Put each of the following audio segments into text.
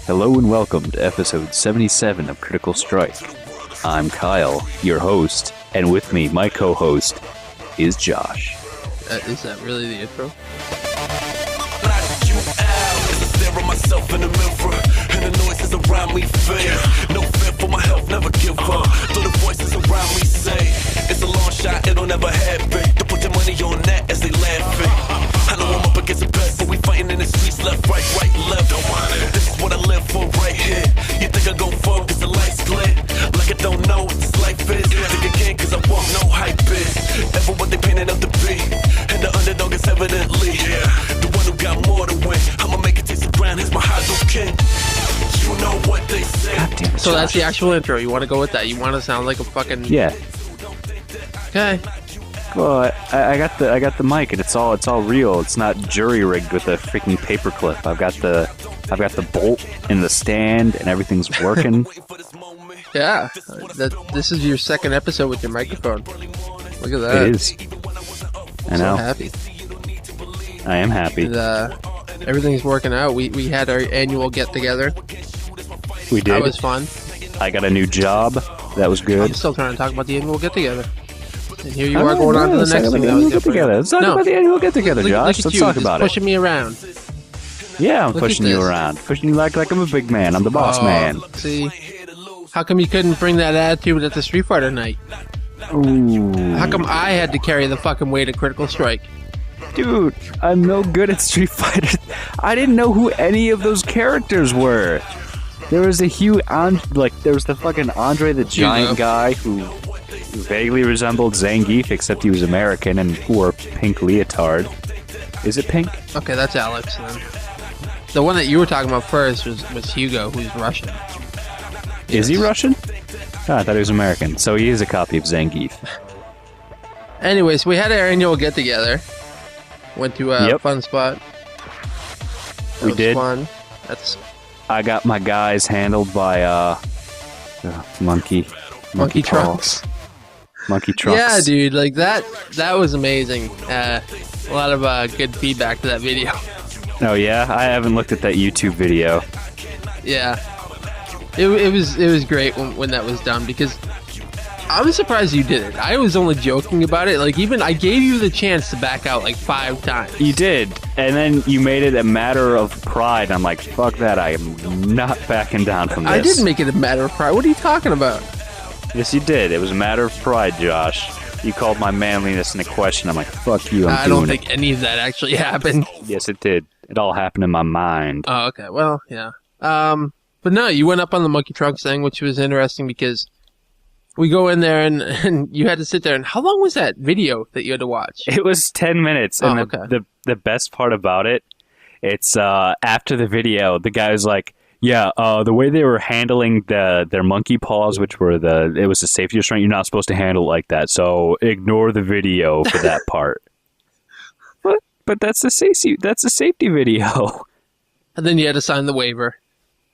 Hello and welcome to episode 77 of Critical Strike. I'm Kyle, your host, and with me, my co-host, is Josh. Is that really the intro? Myself in the mirror, and the noises around me fear. No fear for my health, never give up. Though the voices around me say it's a long shot, it'll never happen. To put their money on that as they laughing. I know I'm up against the best, but we fighting in the streets, left, right, left. Don't mind it. This is what I live for right here. You think I go for cause the lights clear? Like I don't know what this life is. Think again cause I won't know hype is. Ever what they painted up to be. And the underdog is evidently the one who got more to win. I'ma make it taste the ground, here's my hydro king. You know what they say. So that's the actual intro. You want to go with that? You want to sound like a fucking... Yeah. Okay. Well, I got the mic, and it's all real. It's not jury rigged with a freaking paperclip. I've got the bolt in the stand, and everything's working. Yeah. This is your second episode with your microphone. Look at that. It is. I know. So happy. I am happy. And, everything's working out. We had our annual get together. We did. That was fun. I got a new job. That was good. I'm still trying to talk about the annual get together. And here you are going on to the next thing. Let's talk about the annual get together, Josh. Let's talk about it. Pushing me around. Yeah, I'm pushing you around. Pushing you like I'm a big man. I'm the boss man. See? How come you couldn't bring that attitude at the Street Fighter night? Ooh. How come I had to carry the fucking weight of Critical Strike? Dude, I'm no good at Street Fighter. I didn't know who any of those characters were. There was there was the fucking Andre the Giant guy who vaguely resembled Zangief, except he was American and wore a pink leotard. Is it pink? Okay, that's Alex then. The one that you were talking about first was Hugo, who's Russian. Is he Russian? Oh, I thought he was American. So he is a copy of Zangief. Anyways, we had our annual get-together. Went to Funspot. We did. Fun. I got my guys handled by Monkey Trunks. Monkey Trunks. Yeah, dude, like that was amazing. A lot of good feedback to that video. Oh yeah, I haven't looked at that YouTube video. Yeah, it was great when that was done because I was surprised you did it. I was only joking about it. Like, even I gave you the chance to back out like 5 times. You did, and then you made it a matter of pride. I'm like, fuck that, I am not backing down from this. I didn't make it a matter of pride. What are you talking about? Yes, you did. It was a matter of pride, Josh. You called my manliness into question. I'm like, fuck you, I don't think any of that actually happened. Yes, it did. It all happened in my mind. Oh, okay. Well, yeah. But no, you went up on the Monkey Trunks thing, which was interesting because we go in there and you had to sit there. And how long was that video that you had to watch? It was 10 minutes. And okay. the best part about it, it's after the video, the guy was like, yeah, the way they were handling their monkey paws, which were it was a safety restraint, you're not supposed to handle it like that. So ignore the video for that part. But that's a safety video. And then you had to sign the waiver.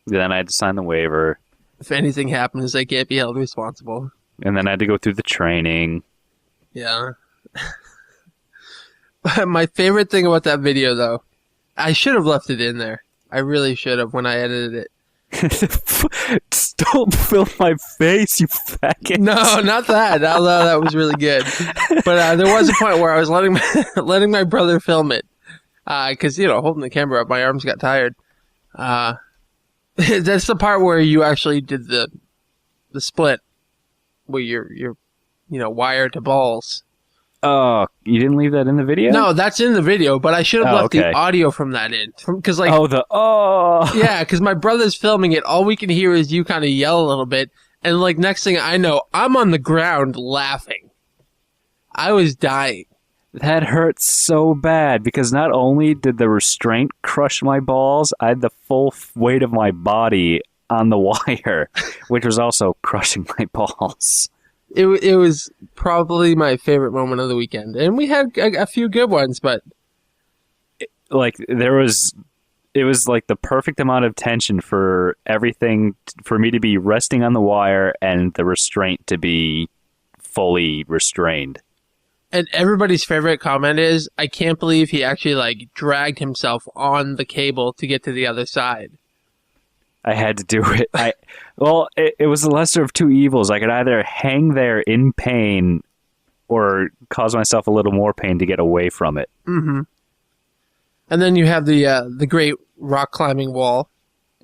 Then I had to sign the waiver. If anything happens, they can't be held responsible. And then I had to go through the training. Yeah. My favorite thing about that video, though, I should have left it in there. I really should have when I edited it. Don't film my face, you faggot. No, not that. Although that was really good. But there was a point where I was letting my brother film it. Because, holding the camera up, my arms got tired. That's the part where you actually did the split. Where you're wire to balls. Oh, you didn't leave that in the video? No, that's in the video, but I should have left the audio from that in. Because yeah, because my brother's filming it. All we can hear is you kind of yell a little bit, and next thing I know, I'm on the ground laughing. I was dying. That hurt so bad because not only did the restraint crush my balls, I had the full weight of my body on the wire, which was also crushing my balls. It was probably my favorite moment of the weekend, and we had a few good ones, but it was the perfect amount of tension for everything, for me to be resting on the wire and the restraint to be fully restrained. And everybody's favorite comment is, I can't believe he actually, like, dragged himself on the cable to get to the other side. I had to do it. It was the lesser of two evils. I could either hang there in pain or cause myself a little more pain to get away from it. Mm-hmm. And then you have the great rock climbing wall.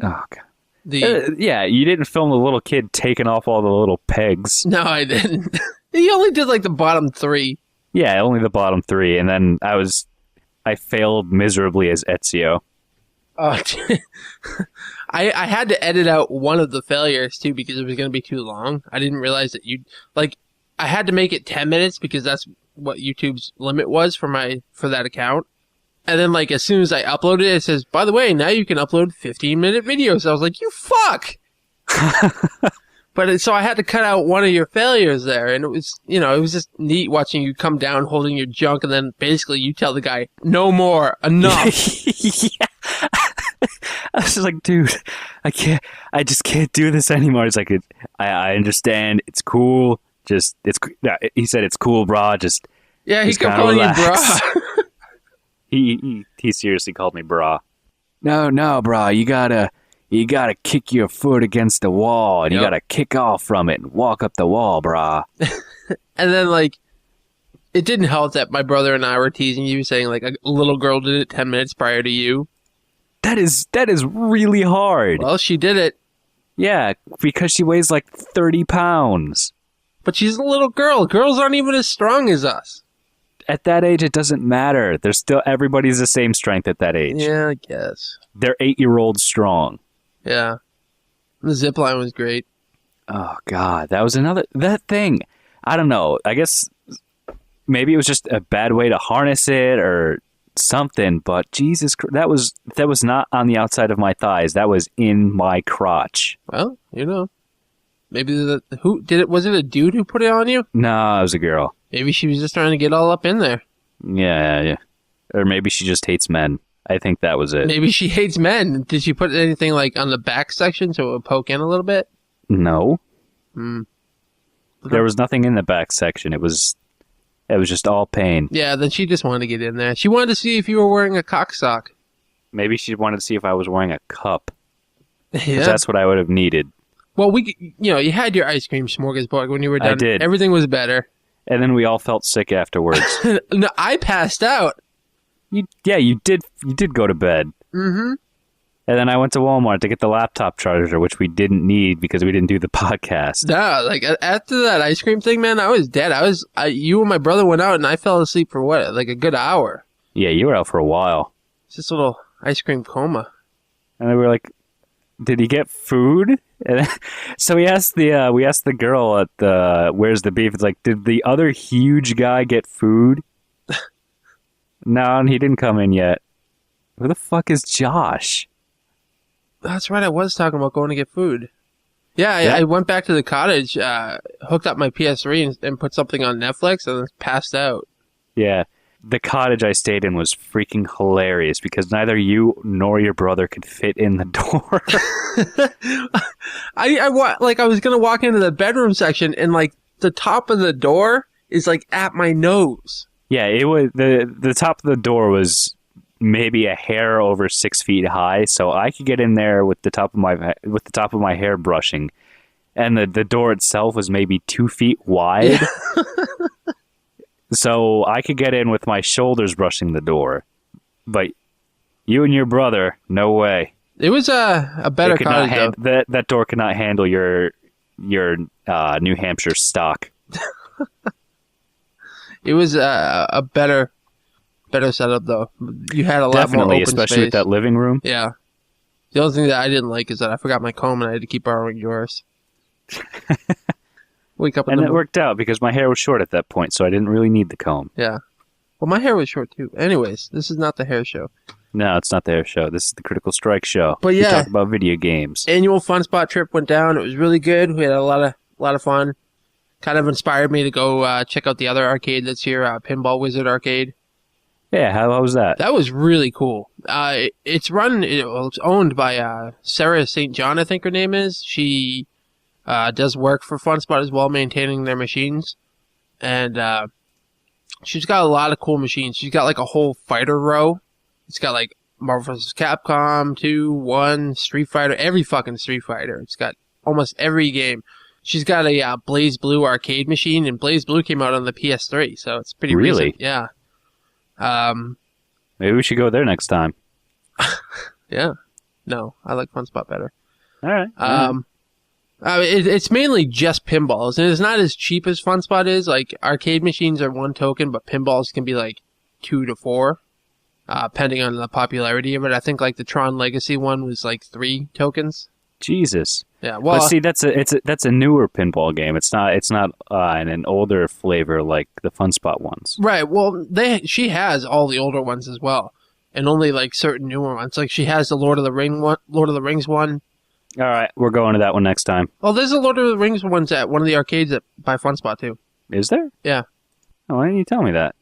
Oh, God. Yeah, you didn't film the little kid taking off all the little pegs. No, I didn't. He only did like the bottom 3. Yeah, only the bottom 3, and then I failed miserably as Ezio. Oh, I had to edit out one of the failures too because it was going to be too long. I didn't realize that I had to make it 10 minutes because that's what YouTube's limit was for that account. And then, like, as soon as I uploaded it, it says, by the way, now you can upload 15-minute videos. I was like, you fuck! So I had to cut out one of your failures there. And it was, it was just neat watching you come down holding your junk. And then basically you tell the guy, no more, enough. Yeah. I was like, dude, I just can't do this anymore. It's like, I understand. It's cool. He said, it's cool, brah. He kept calling you brah. He seriously called me brah. No, brah, you gotta kick your foot against the wall, and you gotta kick off from it and walk up the wall, brah. And then, like, it didn't help that my brother and I were teasing you, saying, like, a little girl did it 10 minutes prior to you. That is really hard. Well, she did it. Yeah, because she weighs like 30 pounds. But she's a little girl. Girls aren't even as strong as us. At that age, it doesn't matter. Everybody's the same strength at that age. Yeah, I guess. They're 8-year-olds strong. Yeah. The zip line was great. Oh, God. That thing. I don't know. I guess maybe it was just a bad way to harness it or something, but Jesus Christ, that was not on the outside of my thighs. That was in my crotch. Well, maybe was it a dude who put it on you? No, it was a girl. Maybe she was just trying to get all up in there. Yeah. Or maybe she just hates men. I think that was it. Maybe she hates men. Did she put anything like on the back section so it would poke in a little bit? No. There was nothing in the back section. It was just all pain. Yeah, then she just wanted to get in there. She wanted to see if you were wearing a cock sock. Maybe she wanted to see if I was wearing a cup. Yeah. That's what I would have needed. Well, you had your ice cream smorgasbord when you were done. I did. Everything was better. And then we all felt sick afterwards. No, I passed out. You did go to bed. Mm-hmm. And then I went to Walmart to get the laptop charger, which we didn't need because we didn't do the podcast. No, like after that ice cream thing, man, I was dead. You and my brother went out and I fell asleep for what, like a good hour. Yeah, you were out for a while. It's just a little ice cream coma. And then we were like, did he get food? And so we asked the girl at the Where's the Beef? It's like, did the other huge guy get food? No, he didn't come in yet. Who the fuck is Josh? That's right. I was talking about going to get food. Yeah, I went back to the cottage, hooked up my PS3 and put something on Netflix and then passed out. Yeah. The cottage I stayed in was freaking hilarious because neither you nor your brother could fit in the door. I was going to walk into the bedroom section and like the top of the door is like at my nose. Yeah, it was the top of the door was maybe a hair over 6 feet high, so I could get in there with the top of my hair brushing, and the door itself was maybe 2 feet wide. So I could get in with my shoulders brushing the door, but you and your brother, no way. It was a better cottage. That door could not handle your New Hampshire stock. It was a better setup though. You had a lot more open especially space. With that living room. Yeah. The only thing that I didn't like is that I forgot my comb and I had to keep borrowing yours. Wake up and it worked out because my hair was short at that point, so I didn't really need the comb. Yeah. Well, my hair was short too. Anyways, this is not the hair show. No, it's not the hair show. This is the Critical Strike show. But yeah, we talk about video games. Annual Funspot trip went down. It was really good. We had a lot of fun. Kind of inspired me to go check out the other arcade that's here, Pinball Wizard Arcade. Yeah, how was that? That was really cool. It's owned by Sarah St. John, I think her name is. She does work for Funspot as well, maintaining their machines. And She's got a lot of cool machines. She's got like a whole fighter row. It's got like Marvel vs. Capcom 2, 1, Street Fighter, every fucking Street Fighter. It's got almost every game. She's got a Blaze Blue arcade machine, and Blaze Blue came out on the PS3, so it's pretty recent. Yeah. Maybe we should go there next time. Yeah. No, I like Funspot better. All right. It's mainly just pinballs, and it's not as cheap as Funspot is. Like, arcade machines are 1 token, but pinballs can be like 2 to 4, depending on the popularity of it. I think like the Tron Legacy one was like 3 tokens. Jesus. Yeah. Well, but see, that's a newer pinball game. It's not in an older flavor like the Funspot ones. Right. Well, she has all the older ones as well, and only like certain newer ones. Like she has the Lord of the Rings one. All right, we're going to that one next time. Oh, there's a Lord of the Rings ones at one of the arcades by Funspot too. Is there? Yeah. Oh, why didn't you tell me that?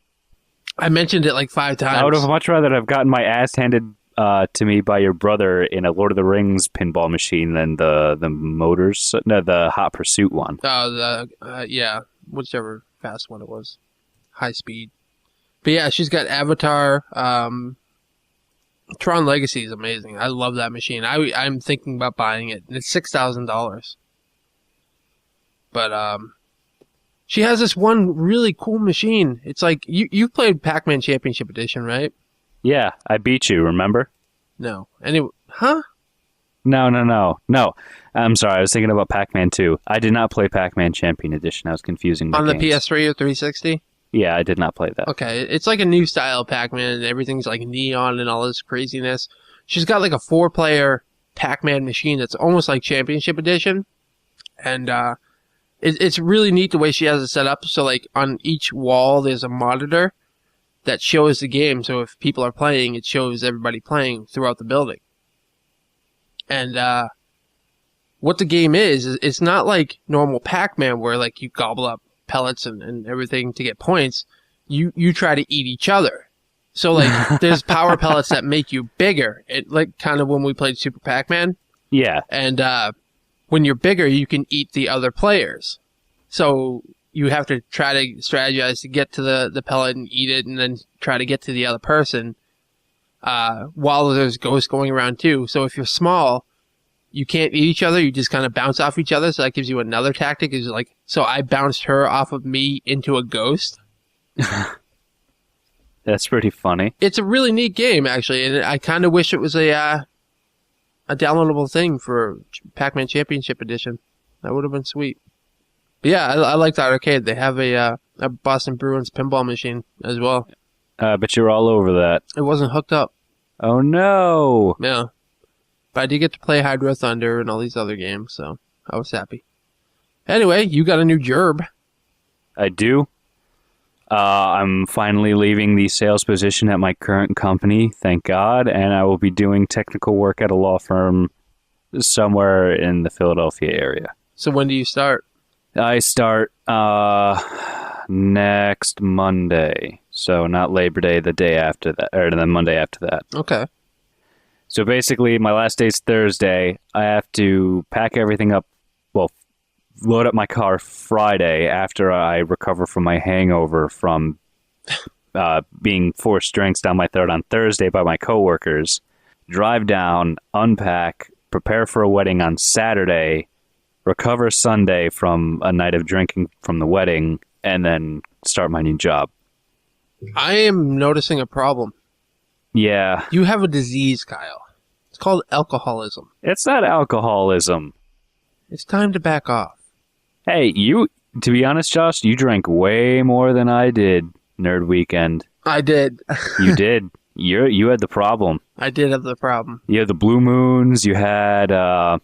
I mentioned it like 5 times. I would have much rather have gotten my ass handed to me by your brother in a Lord of the Rings pinball machine than the Hot Pursuit one. Oh, yeah, whichever fast one it was, high speed. But yeah, she's got Avatar. Tron Legacy is amazing. I love that machine. I'm thinking about buying it. It's $6,000. But she has this one really cool machine. It's like you played Pac-Man Championship Edition, right? Yeah, I beat you. Remember? No. Anyway, huh? No. I'm sorry. I was thinking about Pac-Man 2. I did not play Pac-Man Champion Edition. I was confusing the on the games. PS3 or 360. Yeah, I did not play that. Okay, it's like a new style Pac-Man, and everything's like neon and all this craziness. She's got like a 4-player Pac-Man machine that's almost like Championship Edition, and it's really neat the way she has it set up. So like on each wall, there's a monitor that shows the game. So if people are playing, it shows everybody playing throughout the building. And what the game is it's not like normal Pac-Man where like you gobble up pellets and everything to get points. You try to eat each other. So like there's power pellets that make you bigger. It like kind of when we played Super Pac-Man. Yeah. And when you're bigger, you can eat the other players. So you have to try to strategize to get to the pellet and eat it, and then try to get to the other person while there's ghosts going around too. So if you're small, you can't eat each other. You just kind of bounce off each other. So that gives you another tactic. Is like, so I bounced her off of me into a ghost. That's pretty funny. It's a really neat game, actually, and I kind of wish it was a downloadable thing for Pac-Man Championship Edition. That would have been sweet. But yeah, I like that arcade. They have a Boston Bruins pinball machine as well. But you're all over that. It wasn't hooked up. Oh no! Yeah. But I did get to play Hydro Thunder and all these other games, so I was happy. Anyway, you got a new job. I do. I'm finally leaving the sales position at my current company, thank God, and I will be doing technical work at a law firm somewhere in the Philadelphia area. So when do you start? I start next Monday, so not Labor Day, the day after that, or the Monday after that. Okay. So basically, my last day's Thursday. I have to pack everything up, load up my car Friday after I recover from my hangover from being forced drinks down my throat on Thursday by my coworkers. Drive down, unpack, prepare for a wedding on Saturday, recover Sunday from a night of drinking from the wedding, and then start my new job. I am noticing a problem. Yeah. You have a disease, Kyle. It's called alcoholism. It's not alcoholism. It's time to back off. Hey, to be honest, Josh, you drank way more than I did Nerd Weekend. I did. You did. You had the problem. I did have the problem. You had the Blue Moons. You had, what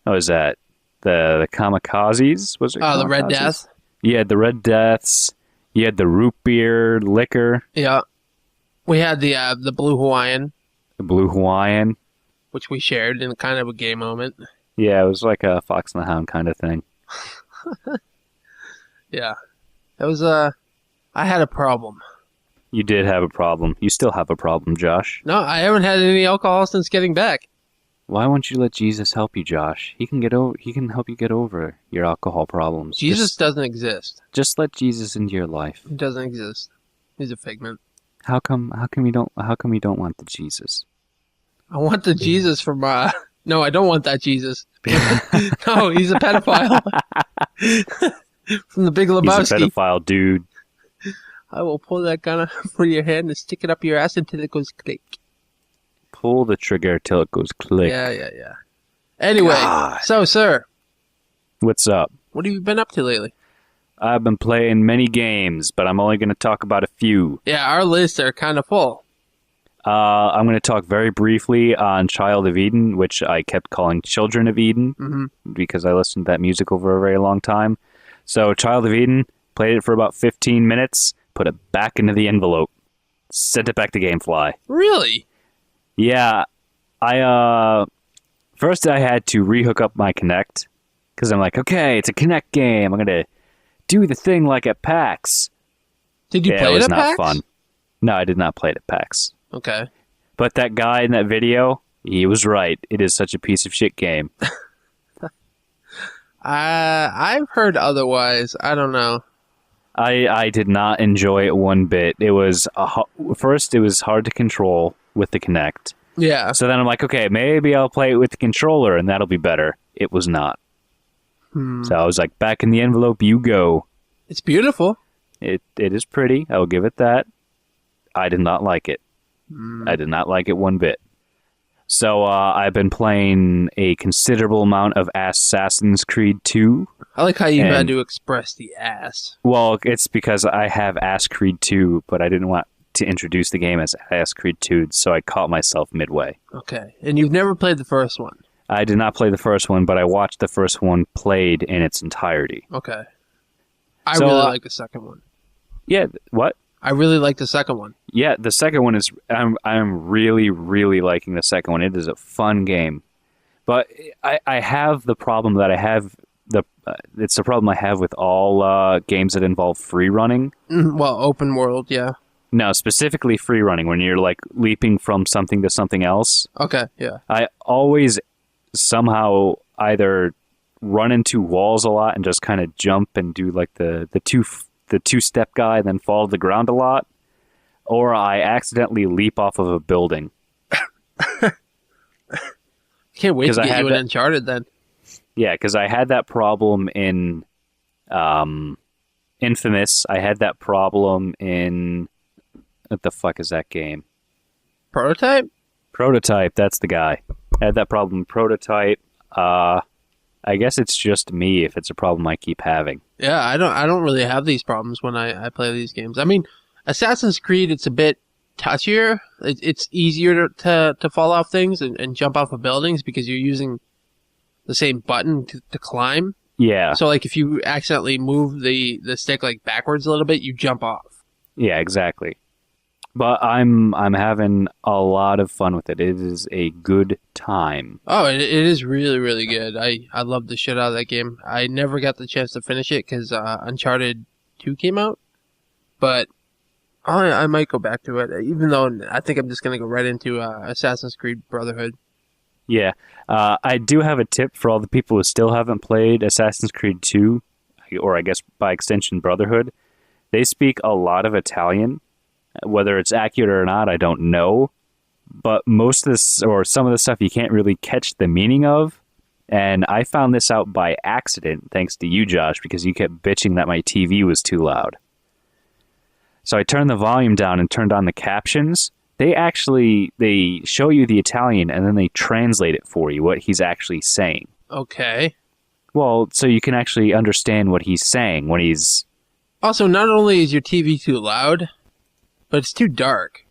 was that? The Kamikazes? Was it? Oh, the Red Death? You had the Red Deaths. You had the root beer liquor. Yeah. We had the Blue Hawaiian. The Blue Hawaiian. Which we shared in kind of a gay moment. Yeah, it was like a Fox and the Hound kind of thing. Yeah. It was, I had a problem. You did have a problem. You still have a problem, Josh. No, I haven't had any alcohol since getting back. Why won't you let Jesus help you, Josh? He can help you get over your alcohol problems. Jesus doesn't exist. Just let Jesus into your life. He doesn't exist. He's a figment. How come you don't want the Jesus? I want the Jesus from no, I don't want that Jesus. No, he's a pedophile. From the Big Lebowski. He's a pedophile, dude. I will pull that gun out from your hand and stick it up your ass until it goes click. Pull the trigger till it goes click. Yeah. Anyway, God. So, sir. What's up? What have you been up to lately? I've been playing many games, but I'm only going to talk about a few. Yeah, our lists are kind of full. I'm going to talk very briefly on Child of Eden, which I kept calling Children of Eden, because I listened to that musical for a very long time. So, Child of Eden, played it for about 15 minutes, put it back into the envelope, sent it back to GameFly. Really? Yeah. First I had to rehook up my Kinect, because I'm like, okay, it's a Kinect game. I'm going to do the thing like at PAX. Did you play it at PAX? It was not fun. No, I did not play it at PAX. Okay. But that guy in that video, he was right. It is such a piece of shit game. I've heard otherwise. I don't know. I did not enjoy it one bit. It was first it was hard to control with the Kinect. Yeah. So then I'm like, okay, maybe I'll play it with the controller and that'll be better. It was not. So I was like, back in the envelope you go. It's beautiful. It is pretty. I will give it that. I did not like it. I did not like it one bit. So I've been playing a considerable amount of Assassin's Creed 2. I like how you had to express the ass. Well, it's because I have Ass Creed 2, but I didn't want to introduce the game as Ass Creed 2, so I caught myself midway. Okay. And you've never played the first one? I did not play the first one, but I watched the first one played in its entirety. Okay. I really like the second one. Yeah, what? I really like the second one. Yeah, the second one is... I'm really, really liking the second one. It is a fun game. But I have the problem that I have... it's the problem I have with all games that involve free running. Well, open world, yeah. No, specifically free running, when you're like leaping from something to something else. Okay, yeah. I always somehow either run into walls a lot and just kind of jump and do like the two-step guy and then fall to the ground a lot, or I accidentally leap off of a building. Can't wait to get you in Uncharted then. Yeah, because I had that problem in Infamous. I had that problem in... What the fuck is that game? Prototype? Prototype, that's the guy. I had that problem in Prototype. I guess it's just me if it's a problem I keep having. Yeah, I don't really have these problems when I play these games. I mean, Assassin's Creed, it's a bit touchier. It's easier to fall off things and jump off of buildings because you're using the same button to climb. Yeah. So, like, if you accidentally move the stick, like, backwards a little bit, you jump off. Yeah, exactly. But I'm having a lot of fun with it. It is a good time. Oh, it is really, really good. I love the shit out of that game. I never got the chance to finish it because Uncharted 2 came out. But I might go back to it, even though I think I'm just going to go right into Assassin's Creed Brotherhood. Yeah. I do have a tip for all the people who still haven't played Assassin's Creed 2, or I guess by extension Brotherhood. They speak a lot of Italian. Whether it's accurate or not, I don't know. But most of this, or some of the stuff, you can't really catch the meaning of. And I found this out by accident, thanks to you, Josh, because you kept bitching that my TV was too loud. So I turned the volume down and turned on the captions. They show you the Italian and then they translate it for you, what he's actually saying. Okay. Well, so you can actually understand what he's saying when he's... Also, not only is your TV too loud... But it's too dark.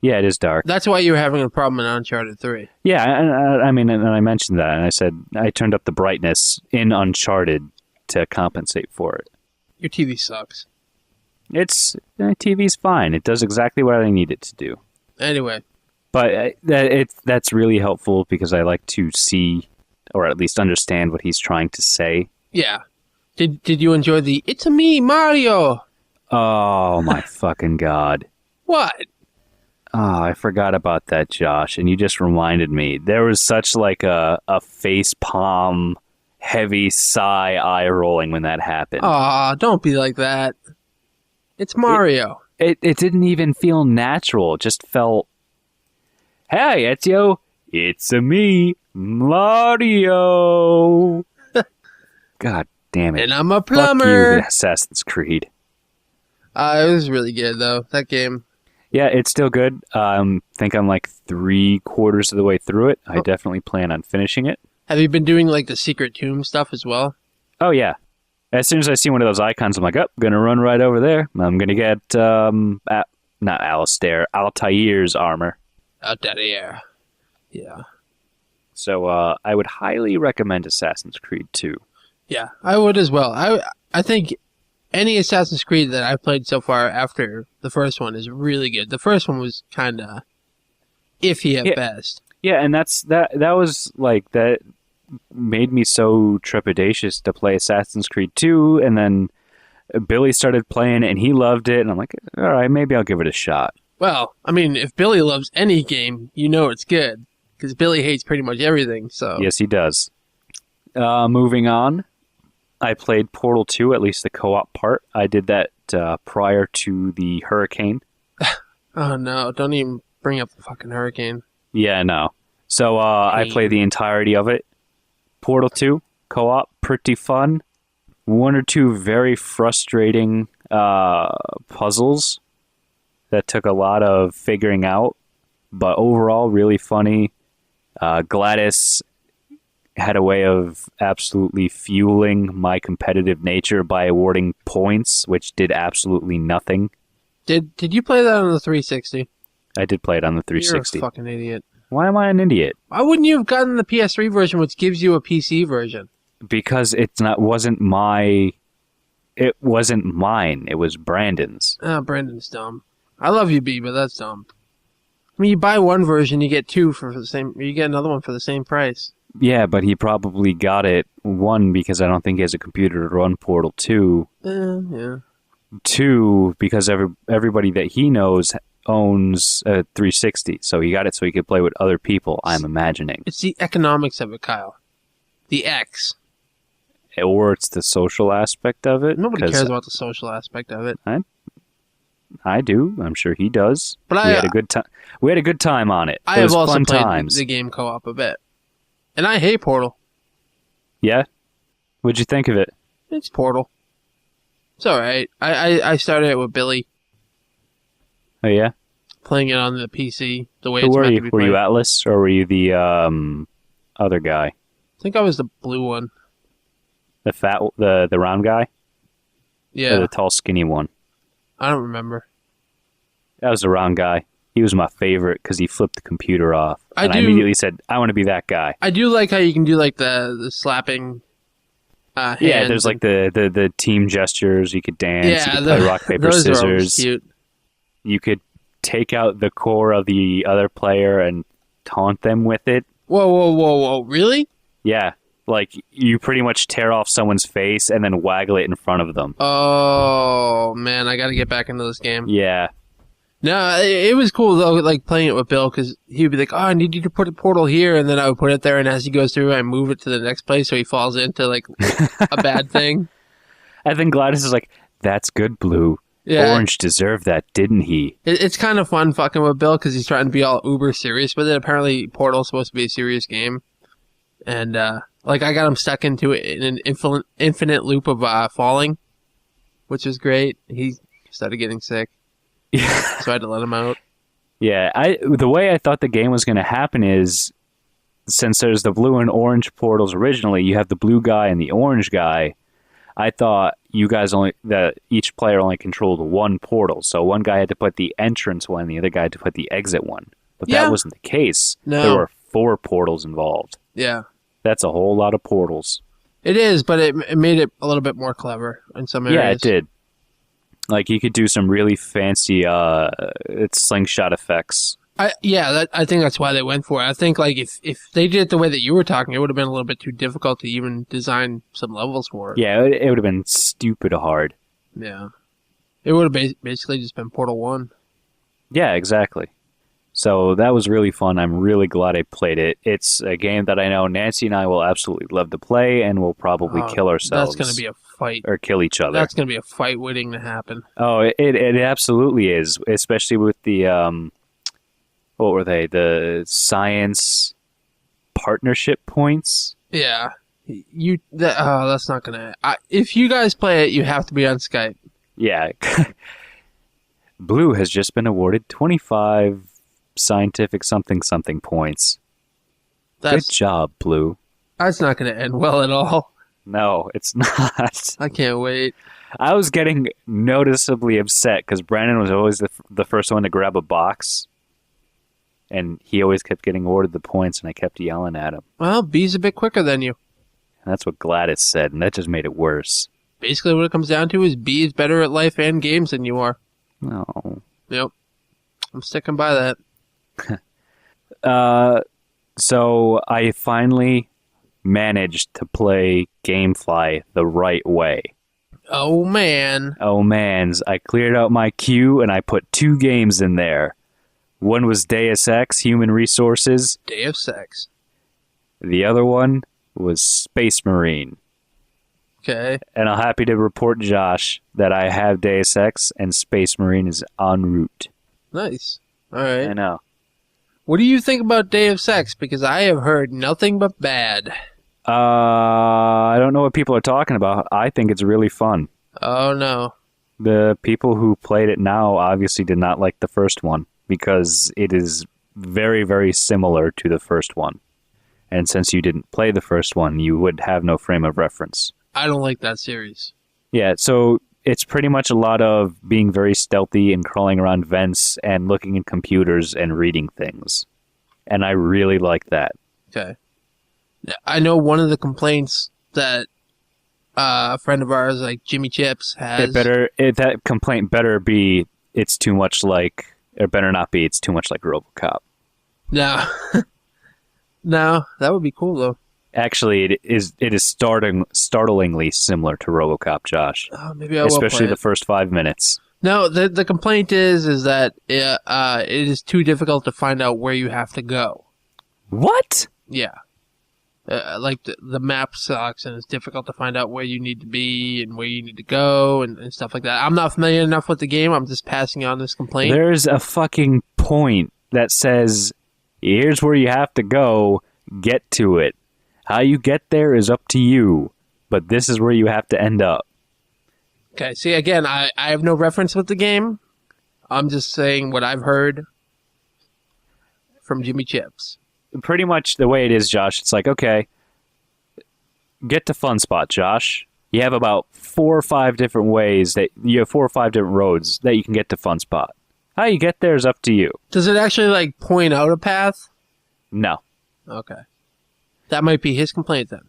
Yeah, it is dark. That's why you were having a problem in Uncharted 3. Yeah, I mean, and I mentioned that, and I said I turned up the brightness in Uncharted to compensate for it. Your TV sucks. TV's fine. It does exactly what I need it to do. Anyway. But that's really helpful because I like to see, or at least understand what he's trying to say. Yeah. Did you enjoy the "It's me, Mario"? Oh my fucking god! What? Oh, I forgot about that, Josh, and you just reminded me. There was such like a face palm, heavy sigh, eye rolling when that happened. Aw, don't be like that. It's Mario. It didn't even feel natural. It just felt, hey, Ezio, it's me, Mario. God damn it. And I'm a plumber. Fuck you, Assassin's Creed. It was really good, though, that game. Yeah, it's still good. Think I'm like 3/4 of the way through it. I definitely plan on finishing it. Have you been doing like the secret tomb stuff as well? Oh, yeah. As soon as I see one of those icons, I'm like, oh, gonna run right over there. I'm gonna get, not Alistair, Altair's armor. Altair. Yeah. So, I would highly recommend Assassin's Creed 2. Yeah, I would as well. I think any Assassin's Creed that I've played so far after the first one is really good. The first one was kind of iffy at best. Yeah, and that was like, that made me so trepidatious to play Assassin's Creed 2, and then Billy started playing it, and he loved it, and I'm like, all right, maybe I'll give it a shot. Well, I mean, if Billy loves any game, you know it's good, because Billy hates pretty much everything, so... Yes, he does. Moving on, I played Portal 2, at least the co-op part. I did that prior to the hurricane. Oh, no, don't even bring up the fucking hurricane. Yeah, no. So I played the entirety of it. Portal 2, co-op, pretty fun. One or two very frustrating puzzles that took a lot of figuring out, but overall really funny. Gladys had a way of absolutely fueling my competitive nature by awarding points, which did absolutely nothing. Did you play that on the 360? I did play it on the 360. You're a fucking idiot. Why am I an idiot? Why wouldn't you have gotten the PS3 version, which gives you a PC version? Because it wasn't mine. It was Brandon's. Oh, Brandon's dumb. I love you, B, but that's dumb. I mean, you buy one version, you get two for the same. You get another one for the same price. Yeah, but he probably got it, one, because I don't think he has a computer to run Portal 2. Yeah. 2, because everybody that he knows owns a 360, so he got it so he could play with other people, I'm imagining. It's the economics of it, Kyle. The X. Or it's the social aspect of it. Nobody cares about the social aspect of it. I do. I'm sure he does. But we had a good time. We had a good time on it. I have also played the game co-op a bit. And I hate Portal. Yeah? What'd you think of it? It's Portal. It's alright. I started it with Billy. Oh, yeah? Playing it on the PC, the way Who it's were meant you? to be Were played. you Atlas, or were you the other guy? I think I was the blue one. The fat, the round guy? Yeah. Or the tall, skinny one? I don't remember. That was the round guy. He was my favorite because he flipped the computer off. I immediately said, I want to be that guy. I do like how you can do like the slapping hands. Yeah, there's like the team gestures. You could dance. Yeah, you could play rock, paper, those scissors. Are always cute. You could take out the core of the other player and taunt them with it. Whoa. Really? Yeah. Like, you pretty much tear off someone's face and then waggle it in front of them. Oh, man, I gotta get back into this game. Yeah. No, it was cool, though, like, playing it with Bill, because he would be like, oh, I need you to put a portal here, and then I would put it there, and as he goes through, I move it to the next place, so he falls into, like, a bad thing. And then Gladys is like, that's good, Blue. Yeah. Orange deserved that, didn't he? It's kind of fun fucking with Bill, because he's trying to be all uber serious with it. Apparently, Portal's supposed to be a serious game. And, like, I got him stuck into it in an infinite loop of falling, which is great. He started getting sick. Yeah. So I had to let him out. Yeah, the way I thought the game was going to happen is, since there's the blue and orange portals originally, you have the blue guy and the orange guy. I thought each player only controlled one portal, so one guy had to put the entrance one, the other guy had to put the exit one. But that wasn't the case. No. There were 4 portals involved. Yeah. That's a whole lot of portals. It is, but it made it a little bit more clever in some areas. Yeah, it did. Like, you could do some really fancy slingshot effects. I think that's why they went for it. I think, like, if they did it the way that you were talking, it would have been a little bit too difficult to even design some levels for it. Yeah, it would have been stupid hard. Yeah. It would have basically just been Portal 1. Yeah, exactly. So that was really fun. I'm really glad I played it. It's a game that I know Nancy and I will absolutely love to play, and we'll probably kill ourselves. That's going to be a fight. Or kill each other. That's going to be a fight waiting to happen. Oh, it absolutely is, especially with the, what were they? The science partnership points? Yeah. That's not going to... If you guys play it, you have to be on Skype. Yeah. Blue has just been awarded 25 scientific something points. Good job, Blue. That's not going to end well at all. No, it's not. I can't wait. I was getting noticeably upset because Brandon was always the first one to grab a box, and he always kept getting awarded the points, and I kept yelling at him. Well, B's a bit quicker than you. And that's what Gladys said, and that just made it worse. Basically, what it comes down to is B is better at life and games than you are. No. Yep. I'm sticking by that. So I finally managed to play Gamefly the right way. Oh, man. Oh, mans. I cleared out my queue, and I put 2 games in there. One was Deus Ex, Human Resources. Deus Ex. The other one was Space Marine. Okay. And I'm happy to report, Josh, that I have Deus Ex, and Space Marine is en route. Nice. All right. I know. What do you think about Deus Ex? Because I have heard nothing but bad. I don't know what people are talking about. I think it's really fun. Oh, no. The people who played it now obviously did not like the first one because it is very, very similar to the first one. And since you didn't play the first one, you would have no frame of reference. I don't like that series. Yeah, so it's pretty much a lot of being very stealthy and crawling around vents and looking at computers and reading things. And I really like that. Okay. I know one of the complaints that a friend of ours, like Jimmy Chips, has... That complaint better be it's too much like... Or better not be it's too much like RoboCop. No. No, that would be cool, though. Actually, it is startlingly similar to RoboCop, Josh. Oh, maybe I will especially play the first 5 minutes. No, the complaint is that it is too difficult to find out where you have to go. What? Yeah. Like the map sucks, and it's difficult to find out where you need to be and where you need to go and stuff like that. I'm not familiar enough with the game. I'm just passing on this complaint. There's a fucking point that says, here's where you have to go, get to it. How you get there is up to you, but this is where you have to end up. Okay, see, again, I have no reference with the game. I'm just saying what I've heard from Jimmy Chips. Pretty much the way it is, Josh, it's like, okay, get to Funspot, Josh. You have about 4 or 5 different ways you have 4 or 5 different roads that you can get to Funspot. How you get there is up to you. Does it actually, like, point out a path? No. Okay. That might be his complaint, then.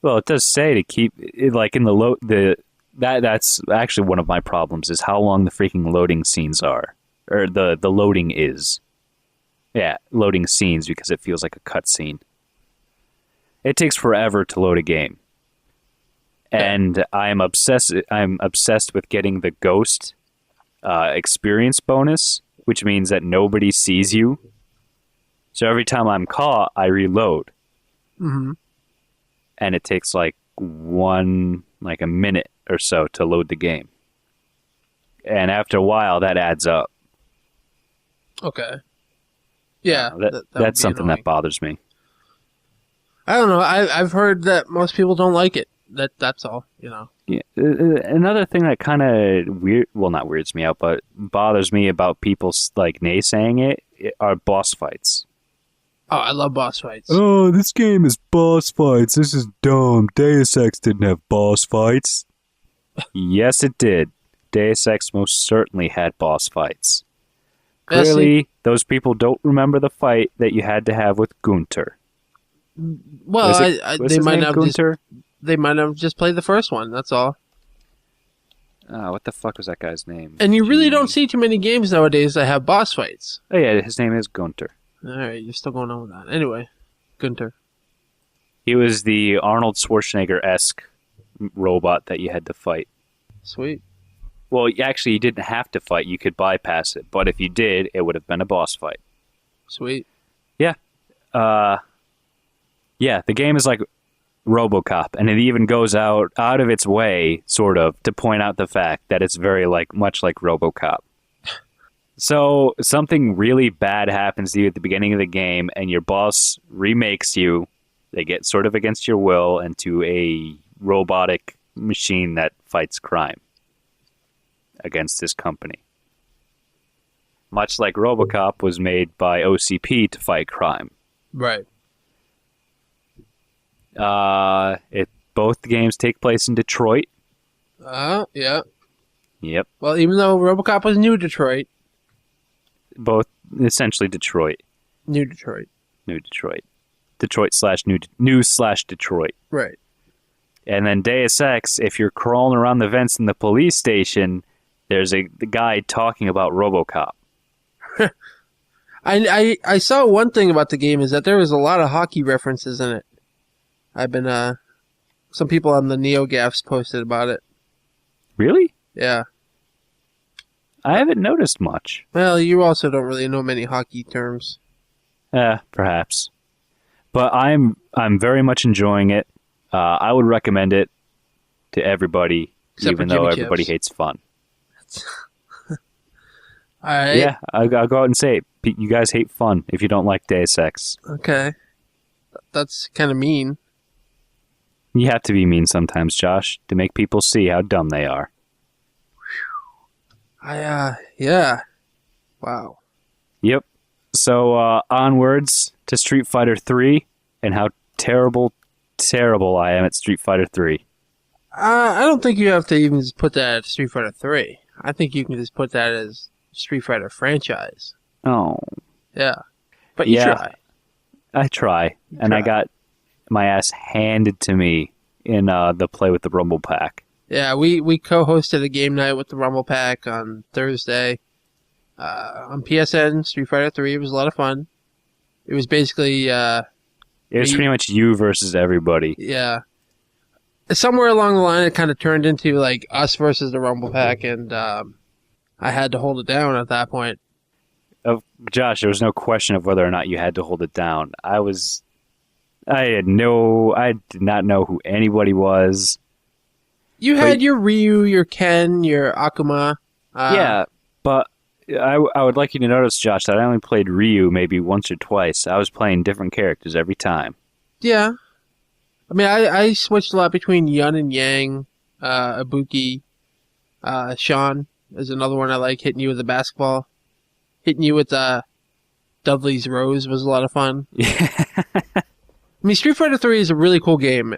Well, it does say to keep, like, in that's actually one of my problems, is how long the freaking loading scenes are. Or the loading is. Yeah, loading scenes, because it feels like a cutscene. It takes forever to load a game. And I'm obsessed with getting the ghost experience bonus, which means that nobody sees you. So every time I'm caught, I reload. Mm-hmm. And it takes like a minute or so to load the game. And after a while, that adds up. Okay. Yeah. That's something annoying. that bothers me. I don't know. I've heard that most people don't like it. That's all, you know. Yeah. Another thing that kind of not weirds me out, but bothers me about people like naysaying it are boss fights. Oh, I love boss fights. Oh, this game is boss fights. This is dumb. Deus Ex didn't have boss fights. Yes, it did. Deus Ex most certainly had boss fights. Clearly, those people don't remember the fight that you had to have with Gunter. Well, they might have just played the first one. That's all. What the fuck was that guy's name? And you really don't see too many games nowadays that have boss fights. Oh yeah, his name is Gunter. All right, you're still going on with that. Anyway, Gunter. He was the Arnold Schwarzenegger-esque robot that you had to fight. Sweet. Well, actually, you didn't have to fight. You could bypass it. But if you did, it would have been a boss fight. Sweet. Yeah. Yeah, the game is like RoboCop, and it even goes out of its way, sort of, to point out the fact that it's very much like RoboCop. So something really bad happens to you at the beginning of the game, and your boss remakes you. They get sort of against your will into a robotic machine that fights crime against this company. Much like RoboCop was made by OCP to fight crime. Right. Both games take place in Detroit. Yeah. Yep. Well, even though RoboCop was New Detroit. Both essentially Detroit. New Detroit. Detroit/Detroit. Right. And then Deus Ex, if you're crawling around the vents in the police station, there's the guy talking about RoboCop. I saw one thing about the game is that there was a lot of hockey references in it. I've been, some people on the NeoGAFs posted about it. Really? Yeah. I haven't noticed much. Well, you also don't really know many hockey terms. Perhaps. But I'm very much enjoying it. I would recommend it to everybody, except even though everybody hates fun. All right. Yeah, I'll go out and say it. You guys hate fun if you don't like Deus Ex. Okay. That's kind of mean. You have to be mean sometimes, Josh, to make people see how dumb they are. Yeah. Wow. Yep. So, onwards to Street Fighter 3 and how terrible I am at Street Fighter 3. I don't think you have to even just put that at Street Fighter 3. I think you can just put that as Street Fighter franchise. Oh. Yeah. But you try. I try. And I got my ass handed to me in the Play with the Rumble Pack. Yeah, we co-hosted a game night with the Rumble Pack on Thursday. On PSN, Street Fighter 3. It was a lot of fun. It was basically... it was pretty much you versus everybody. Yeah. Somewhere along the line, it kind of turned into like us versus the Rumble Pack, and I had to hold it down at that point. Josh, there was no question of whether or not you had to hold it down. I did not know who anybody was. You had your Ryu, your Ken, your Akuma. Yeah, but I would like you to notice, Josh, that I only played Ryu maybe once or twice. I was playing different characters every time. Yeah. I mean, I switched a lot between Yun and Yang, Ibuki, Sean is another one I like, hitting you with a basketball. Hitting you with Dudley's Rose was a lot of fun. Yeah. I mean, Street Fighter 3 is a really cool game.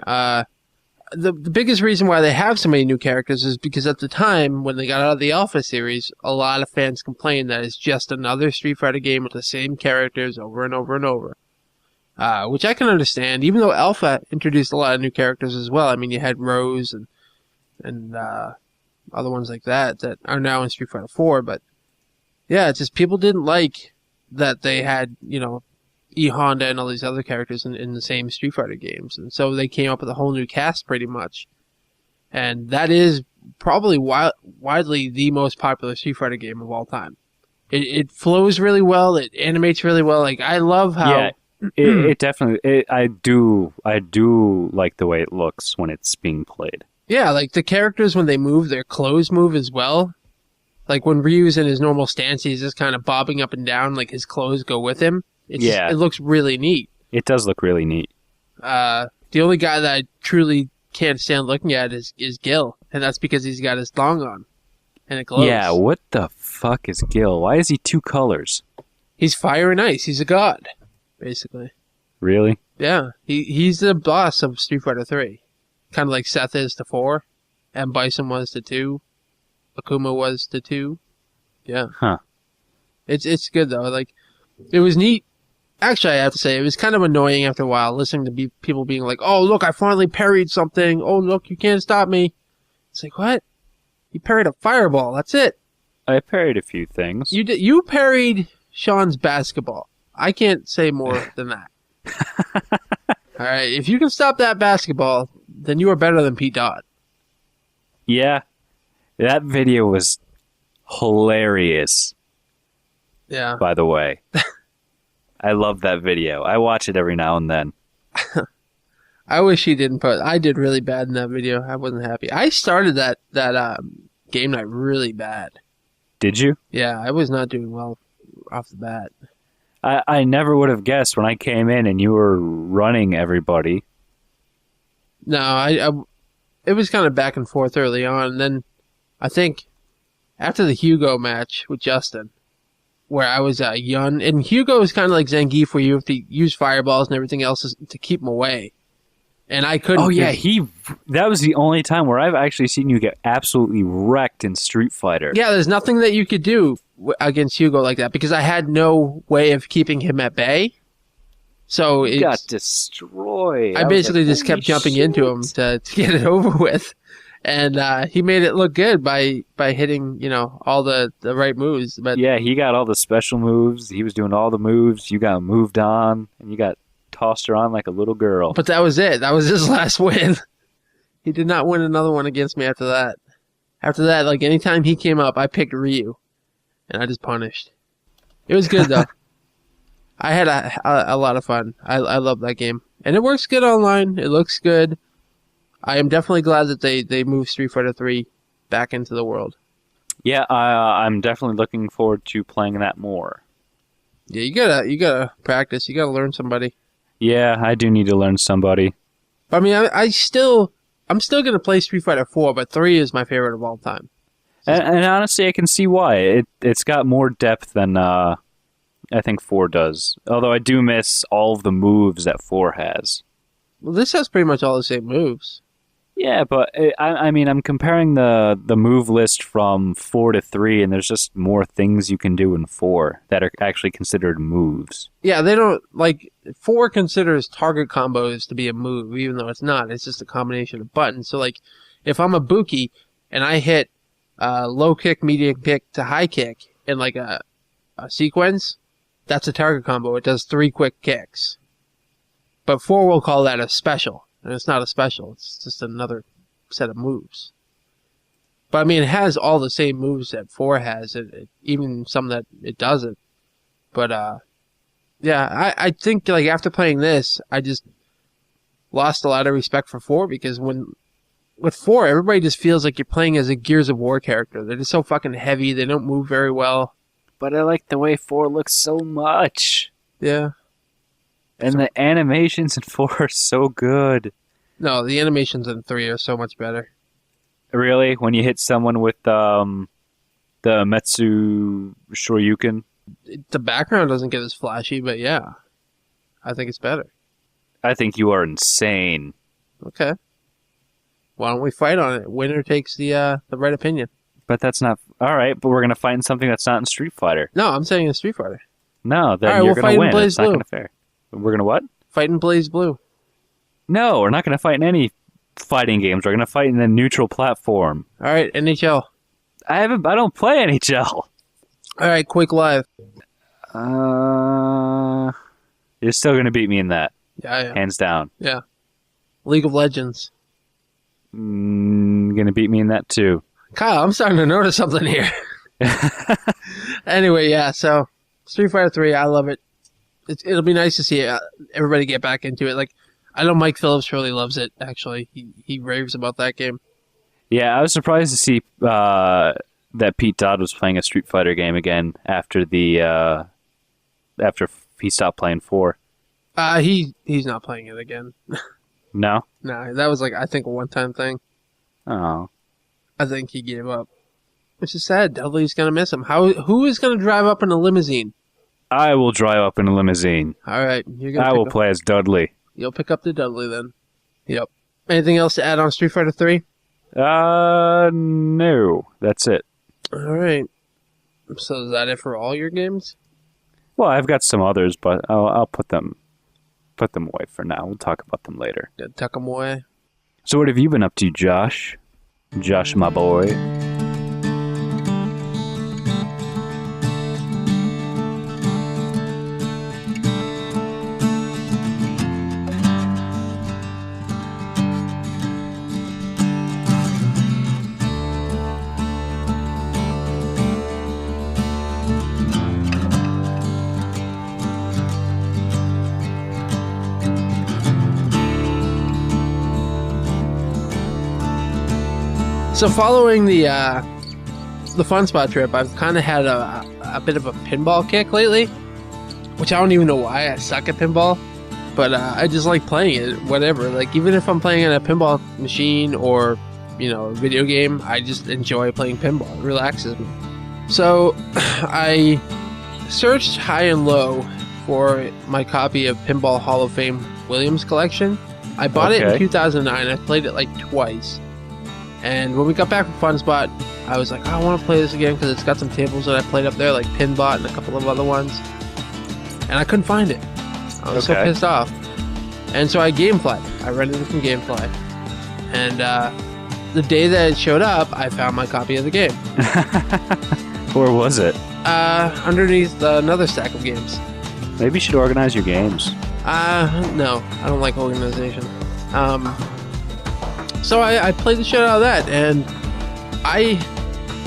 The biggest reason why they have so many new characters is because at the time, when they got out of the Alpha series, a lot of fans complained that it's just another Street Fighter game with the same characters over and over and over. Which I can understand, even though Alpha introduced a lot of new characters as well. I mean, you had Rose and other ones like that are now in Street Fighter 4, but yeah, it's just people didn't like that they had, E Honda and all these other characters in the same Street Fighter games. And so they came up with a whole new cast pretty much. And that is probably widely the most popular Street Fighter game of all time. It flows really well. It animates really well. Like, I love how... Yeah, it definitely... I do like the way it looks when it's being played. Yeah, like the characters, when they move, their clothes move as well. Like when Ryu's in his normal stance, he's just kind of bobbing up and down, like his clothes go with him. It looks really neat. It does look really neat. The only guy that I truly can't stand looking at is Gil, and that's because he's got his thong on, and it glows. Yeah, what the fuck is Gil? Why is he two colors? He's fire and ice. He's a god, basically. Really? Yeah, he's the boss of Street Fighter 3. Kind of like Seth is to 4, and Bison was to 2, Akuma was to 2. Yeah. Huh. It's good though. Like, it was neat. Actually, I have to say, it was kind of annoying after a while listening to people being like, "Oh, look, I finally parried something. Oh, look, you can't stop me." It's like, what? You parried a fireball. That's it. I parried a few things. You parried Sean's basketball. I can't say more than that. All right, if you can stop that basketball, then you are better than Pete Dodd. Yeah. That video was hilarious. Yeah. By the way. I love that video. I watch it every now and then. I wish he didn't put... I did really bad in that video. I wasn't happy. I started that game night really bad. Did you? Yeah, I was not doing well off the bat. I never would have guessed when I came in and you were running everybody. No, it was kind of back and forth early on. And then I think after the Hugo match with Justin, where I was young, and Hugo is kind of like Zangief, where you have to use fireballs and everything else to keep him away. And I couldn't. Oh yeah, that was the only time where I've actually seen you get absolutely wrecked in Street Fighter. Yeah, there's nothing that you could do against Hugo like that because I had no way of keeping him at bay. So he got destroyed. I basically just kept jumping into him to get it over with. And he made it look good by hitting, all the right moves. But yeah, he got all the special moves. He was doing all the moves. You got moved on, and you got tossed around like a little girl. But that was it. That was his last win. He did not win another one against me after that. After that, like anytime he came up, I picked Ryu, and I just punished. It was good though. I had a lot of fun. I love that game, and it works good online. It looks good. I am definitely glad that they moved Street Fighter 3 back into the world. Yeah, I'm definitely looking forward to playing that more. Yeah, you gotta practice. You gotta learn somebody. Yeah, I do need to learn somebody. I mean, I'm still gonna play Street Fighter 4, but 3 is my favorite of all time. And honestly, I can see why. It's got more depth than I think 4 does. Although I do miss all of the moves that 4 has. Well, this has pretty much all the same moves. Yeah, but I mean, I'm comparing the move list from 4 to 3, and there's just more things you can do in 4 that are actually considered moves. Yeah, they don't, 4 considers target combos to be a move, even though it's not. It's just a combination of buttons. So, if I'm a Buki, and I hit low kick, medium kick to high kick in, a sequence, that's a target combo. It does 3 quick kicks. But 4 will call that a special. And it's not a special. It's just another set of moves. But, I mean, it has all the same moves that 4 has. Even some that it doesn't. But, yeah, I think, after playing this, I just lost a lot of respect for 4. Because with 4, everybody just feels like you're playing as a Gears of War character. They're just so fucking heavy. They don't move very well. But I like the way 4 looks so much. Yeah. And the animations in 4 are so good. No, the animations in 3 are so much better. Really? When you hit someone with the Metsu Shoryuken? The background doesn't get as flashy, but yeah. I think it's better. I think you are insane. Okay. Why don't we fight on it? Winner takes the right opinion. But that's not... Alright, but we're going to fight in something that's not in Street Fighter. No, I'm saying in Street Fighter. No, then you're going to win. It's not going to fair. We're going to what? Fight in Blaze Blue. No, we're not going to fight in any fighting games. We're going to fight in a neutral platform. All right, NHL. I don't play NHL. All right, Quake Live. You're still going to beat me in that. Yeah. Hands down. Yeah. League of Legends. Going to beat me in that too. Kyle, I'm starting to notice something here. Anyway, yeah, so Street Fighter 3, I love it. It'll be nice to see everybody get back into it. I know Mike Phillips really loves it, actually. He raves about that game. Yeah, I was surprised to see that Pete Dodd was playing a Street Fighter game again after after he stopped playing 4. He's not playing it again. No? No, that was I think a one-time thing. Oh. I think he gave up. Which is sad. Dudley's going to miss him. Who is going to drive up in a limousine? I will drive up in a limousine. All right. I will play as Dudley. You'll pick up the Dudley then. Yep. Anything else to add on Street Fighter 3? No. That's it. All right. So is that it for all your games? Well, I've got some others, but I'll put them away for now. We'll talk about them later. Yeah, tuck them away. So what have you been up to, Josh? Josh, my boy. So following the Funspot trip, I've kind of had a bit of a pinball kick lately, which I don't even know why. I suck at pinball, but I just like playing it, whatever. Like, even if I'm playing on a pinball machine or, a video game, I just enjoy playing pinball. It relaxes me. So I searched high and low for my copy of Pinball Hall of Fame Williams collection. I bought it in 2009. I played it like twice. And when we got back from Funspot, I was like, I want to play this again because it's got some tables that I played up there, like Pinbot and a couple of other ones. And I couldn't find it. I was so pissed off. And so I Gamefly. I rented it from Gamefly. And the day that it showed up, I found my copy of the game. Where was it? Underneath another stack of games. Maybe you should organize your games. No. I don't like organization. So I played the shit out of that, and I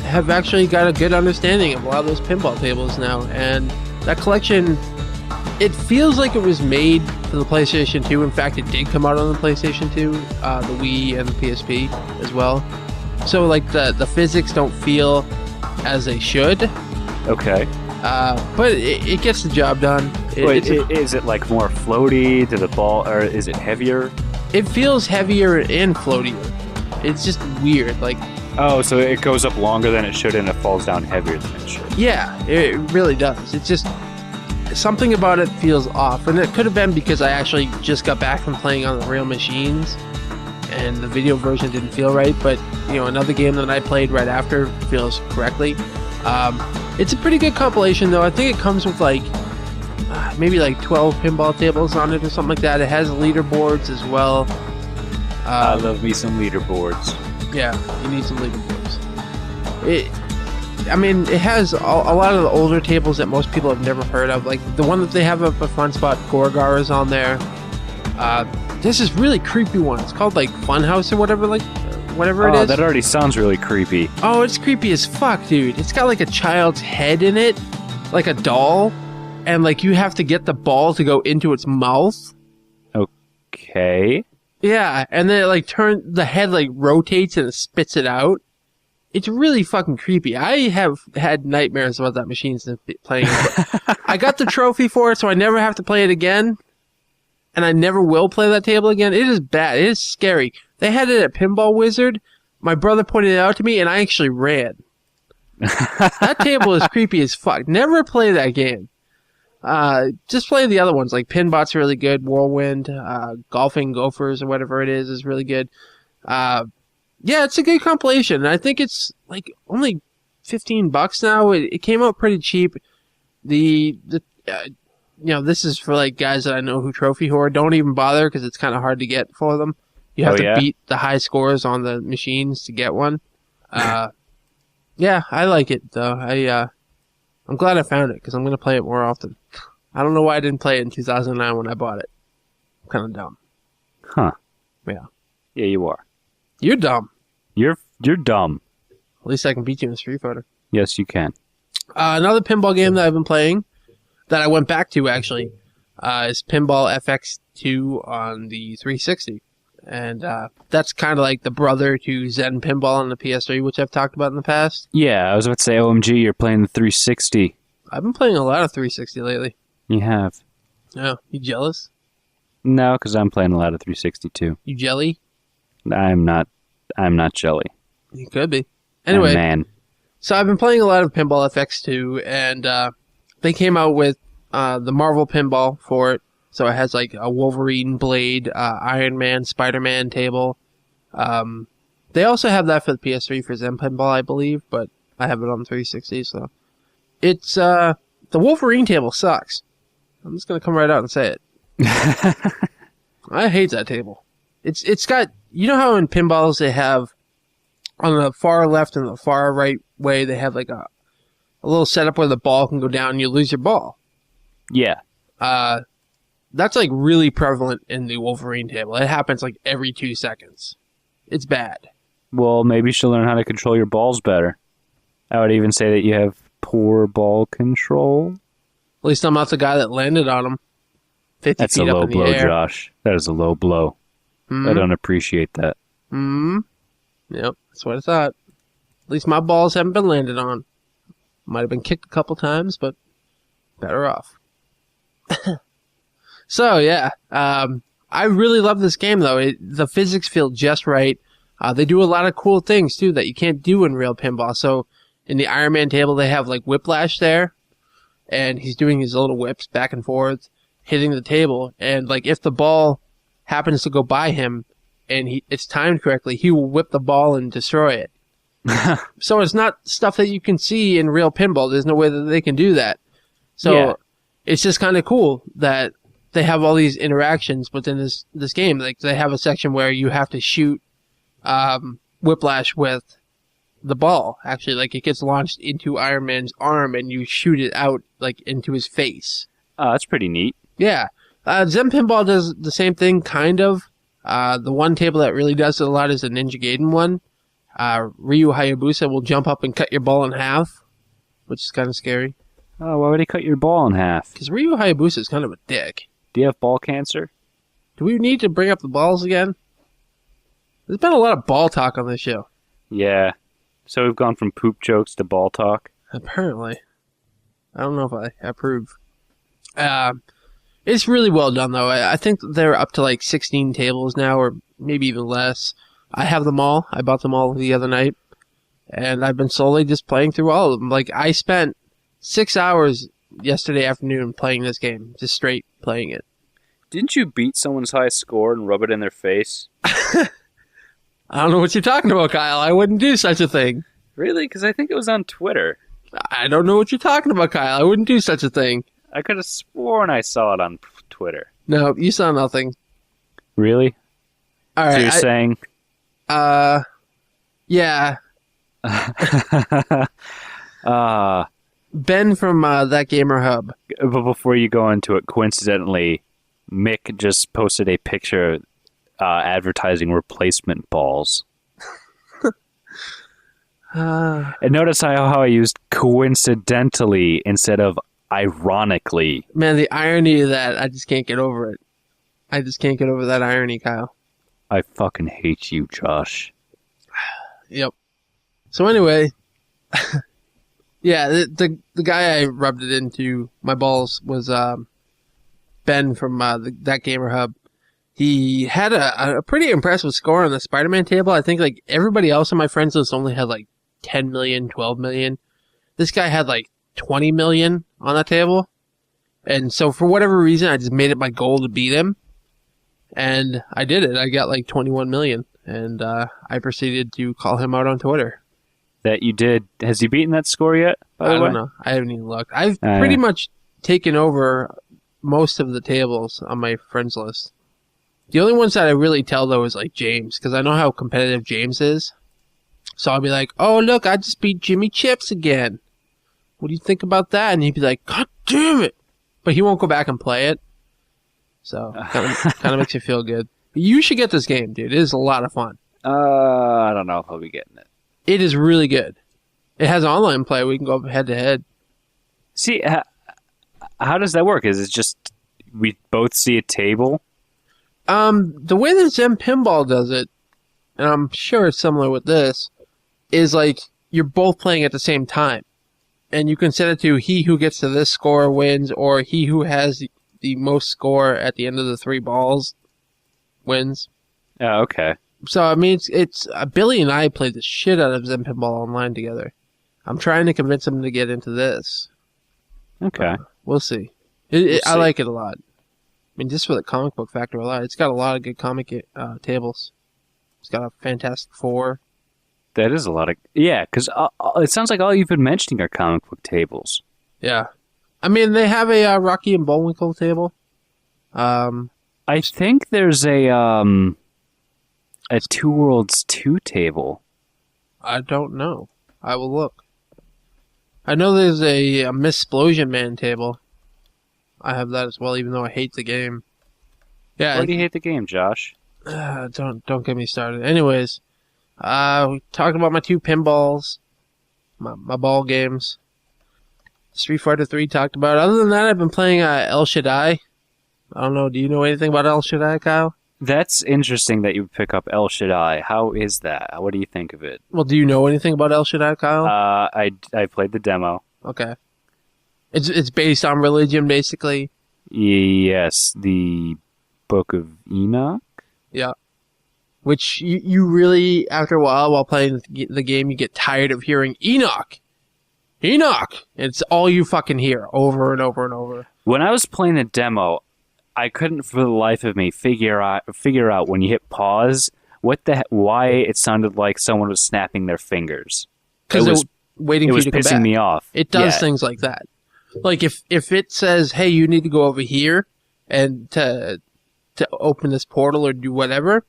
have actually got a good understanding of a lot of those pinball tables now. And that collection, it feels like it was made for the PlayStation 2. In fact, it did come out on the PlayStation 2, the Wii, and the PSP as well. So, like, the physics don't feel as they should. Okay. But it gets the job done. Is it, like, more floaty to the ball, or is it heavier? It feels heavier and floatier. It's just weird. Like, oh, so it goes up longer than it should and it falls down heavier than it should. Yeah, it really does. It's just something about it feels off. And it could have been because I actually just got back from playing on the real machines and the video version didn't feel right. But, another game that I played right after feels correctly. It's a pretty good compilation, though. I think it comes with, like, maybe like 12 pinball tables on it or something like that. It has leaderboards as well. I love me some leaderboards. Yeah, you need some leaderboards. It has a lot of the older tables that most people have never heard of. Like the one that they have up at Funspot, Gorgar is on there. There's this really creepy one. It's called like Funhouse or whatever it is. Oh, that already sounds really creepy. Oh, it's creepy as fuck, dude. It's got like a child's head in it, like a doll. And, like, you have to get the ball to go into its mouth. Okay. Yeah, and then it, like, the head, like, rotates and it spits it out. It's really fucking creepy. I have had nightmares about that machine since playing it. I got the trophy for it, so I never have to play it again. And I never will play that table again. It is bad. It is scary. They had it at Pinball Wizard. My brother pointed it out to me, and I actually ran. That table is creepy as fuck. Never play that game. Just play the other ones, like Pinbot's really good, Whirlwind, Golfing Gophers or whatever it is really good. Yeah, it's a good compilation, and I think it's like only $15 now. It came out pretty cheap. This is for like guys that I know who trophy hoard. Don't even bother because it's kind of hard to get for them. You have to beat the high scores on the machines to get one. Yeah, I like it though. I'm glad I found it because I'm going to play it more often. I don't know why I didn't play it in 2009 when I bought it. I'm kind of dumb. Huh. Yeah. Yeah, you are. You're dumb. You're dumb. At least I can beat you in a Street Fighter. Yes, you can. Another pinball game that I've been playing, that I went back to actually, is Pinball FX 2 on the 360. And that's kind of like the brother to Zen Pinball on the PS3, which I've talked about in the past. Yeah, I was about to say, OMG, you're playing the 360. I've been playing a lot of 360 lately. You have. Oh, you jealous? No, because I'm playing a lot of 360 too. You jelly? I'm not jelly. You could be. Anyway, man. So I've been playing a lot of Pinball FX 2, and they came out with the Marvel Pinball for it. So it has like a Wolverine blade, Iron Man, Spider-Man table. They also have that for the PS3 for Zen Pinball, I believe, but I have it on 360, so. It's, the Wolverine table sucks. I'm just gonna come right out and say it. I hate that table. It's got, you know how in pinballs they have, on the far left and the far right way, they have like a little setup where the ball can go down and you lose your ball? Yeah. That's like really prevalent in the Wolverine table. It happens like every 2 seconds. It's bad. Well, maybe you should learn how to control your balls better. I would even say that you have poor ball control. At least I'm not the guy that landed on him. 50 That's feet a low up in blow, the air. Josh. That is a low blow. I don't appreciate that. Yep, that's what I thought. At least my balls haven't been landed on. Might have been kicked a couple times, but better off. So, yeah. I really love this game, though. The physics feel just right. They do a lot of cool things, too, that you can't do in real pinball. So, in the Iron Man table, they have, like, Whiplash there. And he's doing his little whips back and forth, hitting the table. And, like, if the ball happens to go by him and it's timed correctly, he will whip the ball and destroy it. So it's not stuff that you can see in real pinball. There's no way that they can do that. So It's just kind of cool that they have all these interactions within this game. Like, they have a section where you have to shoot Whiplash with the ball. Actually, like, it gets launched into Iron Man's arm and you shoot it out, like, into his face. Oh, that's pretty neat. Yeah. Zen Pinball does the same thing, kind of. The one table that really does it a lot is the Ninja Gaiden one. Ryu Hayabusa will jump up and cut your ball in half, which is kind of scary. Oh, why would he cut your ball in half? Because Ryu Hayabusa is kind of a dick. Do you have ball cancer? Do we need to bring up the balls again? There's been a lot of ball talk on this show. Yeah. So we've gone from poop jokes to ball talk? Apparently. I don't know if I approve. It's really well done, though. I think they're up to like 16 tables now, or maybe even less. I have them all. I bought them all the other night. And I've been slowly just playing through all of them. Like, I spent 6 hours yesterday afternoon playing this game. Just straight playing it. Didn't you beat someone's high score and rub it in their face? I don't know what you're talking about, Kyle. I wouldn't do such a thing. Really? Because I think it was on Twitter. I don't know what you're talking about, Kyle. I wouldn't do such a thing. I could have sworn I saw it on Twitter. No, you saw nothing. Really? All right. So you're saying... Yeah. Ben from That Gamer Hub. But before you go into it, coincidentally, Mick just posted a picture advertising replacement balls. And notice how I used coincidentally instead of ironically. Man, the irony of that, I just can't get over it. I just can't get over that irony, Kyle. I fucking hate you, Josh. Yep. So anyway, yeah, the guy I rubbed it into my balls was Ben from That Gamer Hub. He had a pretty impressive score on the Spider-Man table. I think like everybody else on my friends list only had like 10 million, 12 million. This guy had like 20 million on that table. And so for whatever reason, I just made it my goal to beat him. And I did it. I got like 21 million. And I proceeded to call him out on Twitter. That you did. Has he beaten that score yet, by the way? I don't know. I haven't even looked. I've pretty much taken over most of the tables on my friends list. The only ones that I really tell, though, is like James. Because I know how competitive James is. So I'll be like, oh, look, I just beat Jimmy Chips again. What do you think about that? And he'd be like, God damn it. But he won't go back and play it. So kind of makes you feel good. But you should get this game, dude. It is a lot of fun. I don't know if I'll be getting it. It is really good. It has online play. We can go head to head. See, how does that work? Is it just we both see a table? The way that Zen Pinball does it, and I'm sure it's similar with this, is like you're both playing at the same time. And you can set it to he who gets to this score wins, or he who has the most score at the end of the 3 balls wins. Oh, okay. So, I mean, it's Billy and I played the shit out of Zen Pinball online together. I'm trying to convince him to get into this. Okay. We'll see. I like it a lot. I mean, just for the comic book factor a lot. It's got a lot of good comic tables. It's got a Fantastic Four. That is a lot of... Yeah, because it sounds like all you've been mentioning are comic book tables. Yeah. I mean, they have a Rocky and Bullwinkle table. I think there's a Two Worlds 2 table. I don't know. I will look. I know there's a Missplosion Man table. I have that as well, even though I hate the game. Yeah. Why do you hate the game, Josh? Don't get me started. Anyways, we talked about my 2 pinballs, my ball games. Street Fighter 3 talked about. Other than that, I've been playing El Shaddai. I don't know. Do you know anything about El Shaddai, Kyle? That's interesting that you pick up El Shaddai. How is that? What do you think of it? Well, do you know anything about El Shaddai, Kyle? I played the demo. Okay. It's based on religion, basically? Yes, the Book of Enoch? Yeah. Which you really, after a while playing the game, you get tired of hearing Enoch! Enoch! It's all you fucking hear over and over and over. When I was playing the demo, I couldn't for the life of me figure out when you hit pause why it sounded like someone was snapping their fingers. Because it was waiting for you to come back. It was pissing me off. It does things like that. Like if it says, "Hey, you need to go over here and to open this portal or do whatever,"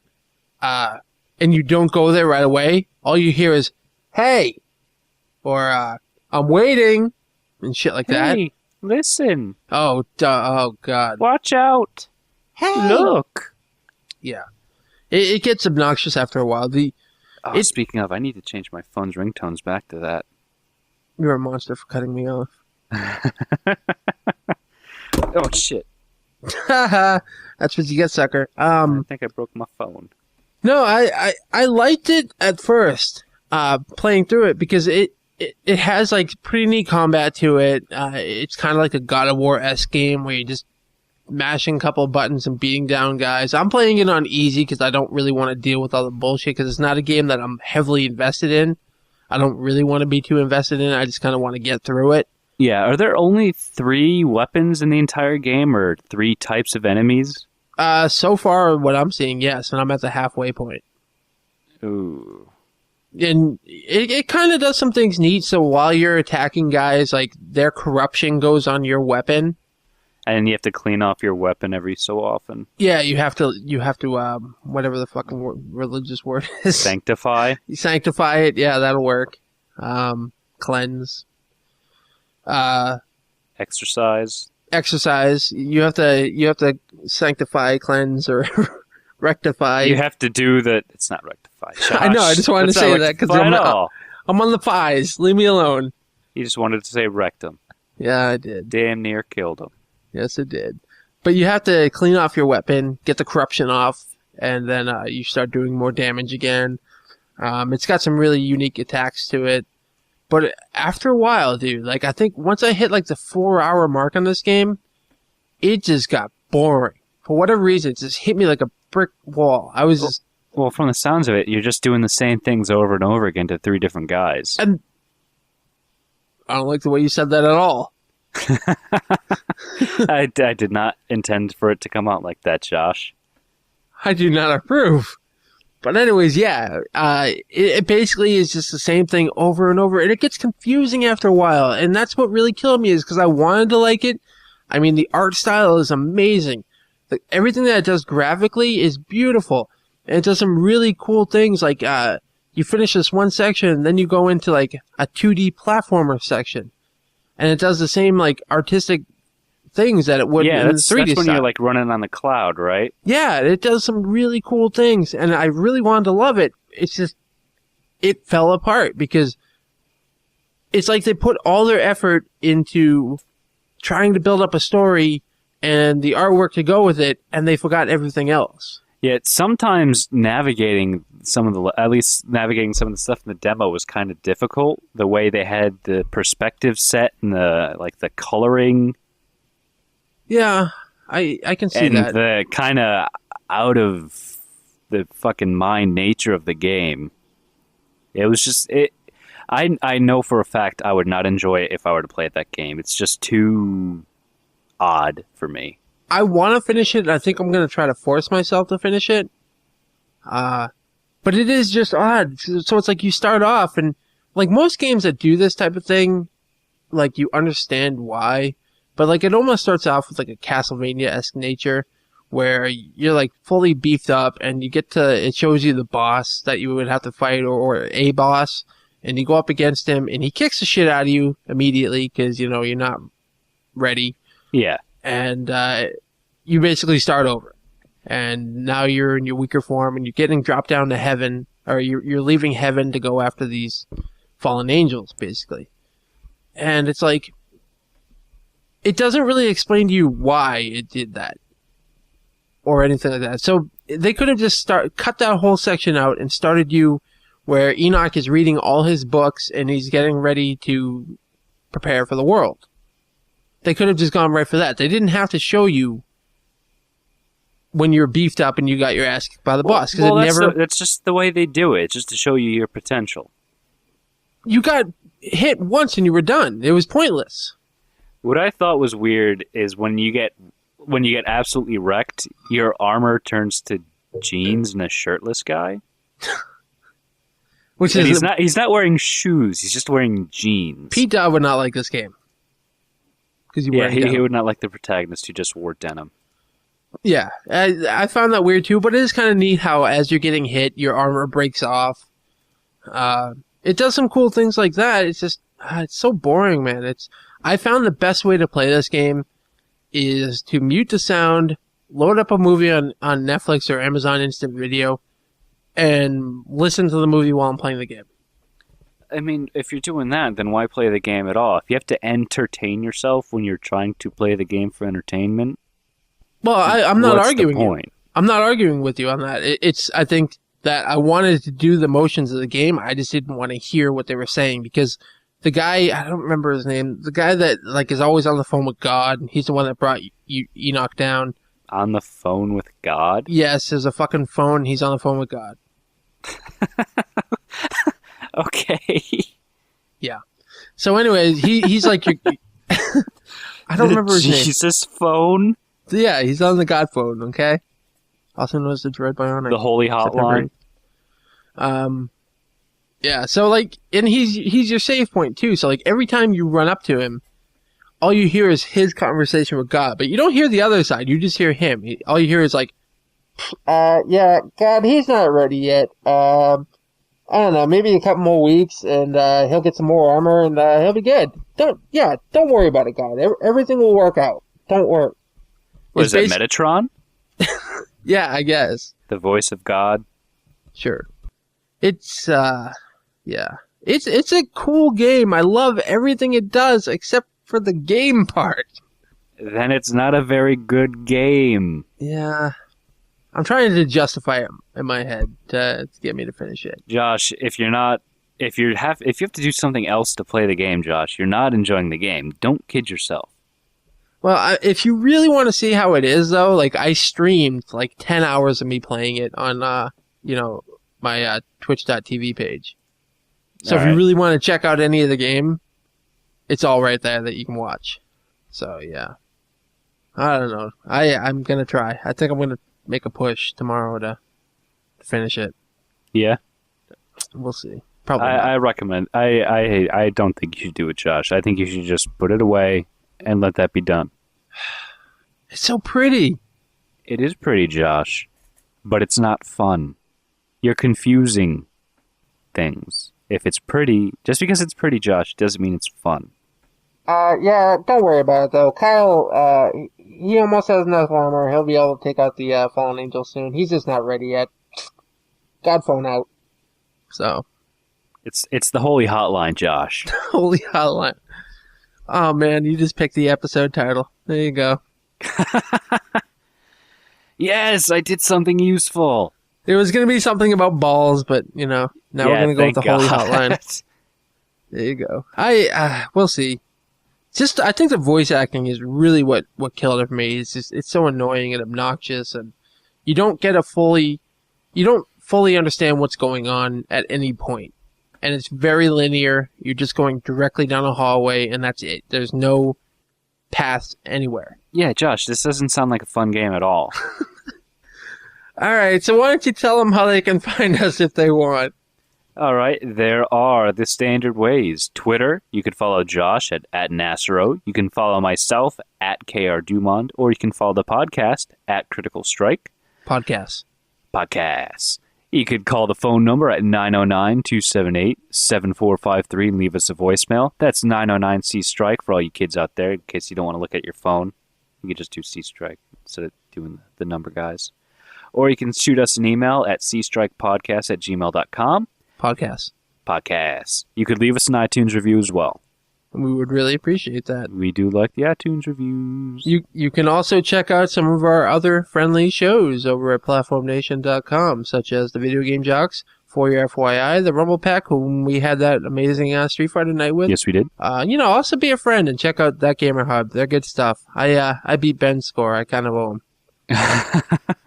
and you don't go there right away, all you hear is "Hey," or "I'm waiting," and shit like that. Hey, listen. Oh God! Watch out! Hey, look. Yeah, it gets obnoxious after a while. Speaking of, I need to change my phone's ringtones back to that. You're a monster for cutting me off. Oh shit! That's what you get, sucker. I think I broke my phone. No, I liked it at first, playing through it because it has like pretty neat combat to it. It's kind of like a God of War-esque game where you're just mashing a couple of buttons and beating down guys. I'm playing it on easy because I don't really want to deal with all the bullshit because it's not a game that I'm heavily invested in. I don't really want to be too invested in it. I just kind of want to get through it. Yeah, are there only 3 weapons in the entire game or 3 types of enemies? So far, what I'm seeing, yes, and I'm at the halfway point. Ooh. And it kind of does some things neat, so while you're attacking guys, like, their corruption goes on your weapon. And you have to clean off your weapon every so often. Yeah, you have to, whatever the fucking religious word is. Sanctify? You sanctify it, yeah, that'll work. Cleanse. Exercise. You have to sanctify, cleanse, or rectify. You have to do that. It's not rectify. Josh. I know. I just wanted to say that because I'm on the pies. Leave me alone. You just wanted to say rectum. Yeah, I did. Damn near killed him. Yes, it did. But you have to clean off your weapon, get the corruption off, and then you start doing more damage again. It's got some really unique attacks to it. But after a while, dude, like, I think once I hit, like, the 4-hour mark on this game, it just got boring. For whatever reason, it just hit me like a brick wall. I was just... Well, from the sounds of it, you're just doing the same things over and over again to 3 different guys. And I don't like the way you said that at all. I did not intend for it to come out like that, Josh. I do not approve. But anyways, yeah, it basically is just the same thing over and over, and it gets confusing after a while, and that's what really killed me is because I wanted to like it. I mean, the art style is amazing. Everything that it does graphically is beautiful, and it does some really cool things, like you finish this one section, and then you go into like a 2D platformer section, and it does the same like artistic things that it would in the 3D that's when style. you're like running on the cloud, right? Yeah, it does some really cool things, and I really wanted to love it. It's just, it fell apart because it's like they put all their effort into trying to build up a story and the artwork to go with it, and they forgot everything else. Yeah, sometimes navigating some of the stuff in the demo was kind of difficult. The way they had the perspective set and the coloring. Yeah, I can see that. And the kind of out of the fucking mind nature of the game. It was just I know for a fact I would not enjoy it if I were to play that game. It's just too odd for me. I want to finish it, and I think I'm going to try to force myself to finish it. But it is just odd. So it's like you start off, and like most games that do this type of thing, like you understand why. But like it almost starts off with like a Castlevania-esque nature, where you're like fully beefed up, and it shows you the boss that you would have to fight, or a boss, and you go up against him, and he kicks the shit out of you immediately because you're not ready. Yeah. And you basically start over. And now you're in your weaker form, and you're getting dropped down to heaven, or you're leaving heaven to go after these fallen angels, basically. And it's like, it doesn't really explain to you why it did that, or anything like that. So they could have just cut that whole section out and started you where Enoch is reading all his books and he's getting ready to prepare for the world. They could have just gone right for that. They didn't have to show you when you're beefed up and you got your ass kicked by the boss. That's just the way they do it. It's just to show you your potential. You got hit once and you were done. It was pointless. What I thought was weird is when you get absolutely wrecked, your armor turns to jeans and a shirtless guy. He's not wearing shoes. He's just wearing jeans. Pete Dodd would not like this game. He would not like the protagonist who just wore denim. Yeah, I found that weird too, but it is kind of neat how as you're getting hit, your armor breaks off. It does some cool things like that. It's just, it's so boring, man. I found the best way to play this game is to mute the sound, load up a movie on Netflix or Amazon Instant Video, and listen to the movie while I'm playing the game. I mean, if you're doing that, then why play the game at all? If you have to entertain yourself when you're trying to play the game for entertainment, well, I'm not arguing. I'm not arguing with you on that. I think that I wanted to do the motions of the game. I just didn't want to hear what they were saying because the guy, I don't remember his name, the guy that like is always on the phone with God, he's the one that brought Enoch down. On the phone with God? Yes, there's a fucking phone. He's on the phone with God. Okay. Yeah. So anyways, he's like your... I don't remember his name. Jesus phone? Yeah, he's on the God phone, okay? Also known as the Dread Bionic. The Holy Hotline. Yeah, so like, and he's your save point too, so like every time you run up to him, all you hear is his conversation with God, but you don't hear the other side, you just hear him. All you hear is like, yeah, God, he's not ready yet. I don't know, maybe a couple more weeks, and he'll get some more armor, and he'll be good. Don't worry about it, God. Everything will work out. Don't worry. Was that Metatron? Yeah, I guess. The voice of God? Sure. It's, yeah. It's a cool game. I love everything it does, except for the game part. Then it's not a very good game. Yeah. I'm trying to justify it in my head to get me to finish it. Josh, if you have to do something else to play the game, Josh, you're not enjoying the game. Don't kid yourself. Well, if you really want to see how it is, though, like I streamed like 10 hours of me playing it on, my Twitch.tv page. So if you really want to check out any of the game, it's all right there that you can watch. So yeah, I don't know. I'm gonna try. I think I'm gonna make a push tomorrow to finish it. Yeah, we'll see. Probably. I recommend. I don't think you should do it, Josh. I think you should just put it away and let that be done. It's so pretty. It is pretty, Josh, but it's not fun. You're confusing things. If it's pretty, just because it's pretty, Josh, doesn't mean it's fun. Yeah, don't worry about it, though. Kyle, he almost has enough armor. He'll be able to take out the Fallen Angel soon. He's just not ready yet. God phone out. So. It's the Holy Hotline, Josh. Holy Hotline. Oh, man, you just picked the episode title. There you go. Yes, I did something useful. There was going to be something about balls, but, now we're going to go with the Holy Hotline. There you go. We'll see. I think the voice acting is really what killed it for me. It's so annoying and obnoxious, and you don't fully understand what's going on at any point. And it's very linear. You're just going directly down a hallway, and that's it. There's no path anywhere. Yeah, Josh, this doesn't sound like a fun game at all. All right, so why don't you tell them how they can find us if they want? All right, there are the standard ways. Twitter, you can follow Josh at Nasero. You can follow myself at KR Dumond, or you can follow the podcast at Critical Strike. Podcasts. You could call the phone number at 909-278-7453 and leave us a voicemail. That's 909-C-Strike for all you kids out there, in case you don't want to look at your phone. You could just do C-Strike instead of doing the number, guys. Or you can shoot us an email at cstrikepodcast@gmail.com. Podcasts. You could leave us an iTunes review as well. We would really appreciate that. We do like the iTunes reviews. You can also check out some of our other friendly shows over at PlatformNation.com, such as the Video Game Jocks, For Your FYI, the Rumble Pack, whom we had that amazing Street Fighter night with. Yes, we did. Also be a friend and check out That Gamer Hub. They're good stuff. I beat Ben's score. I kind of owe him.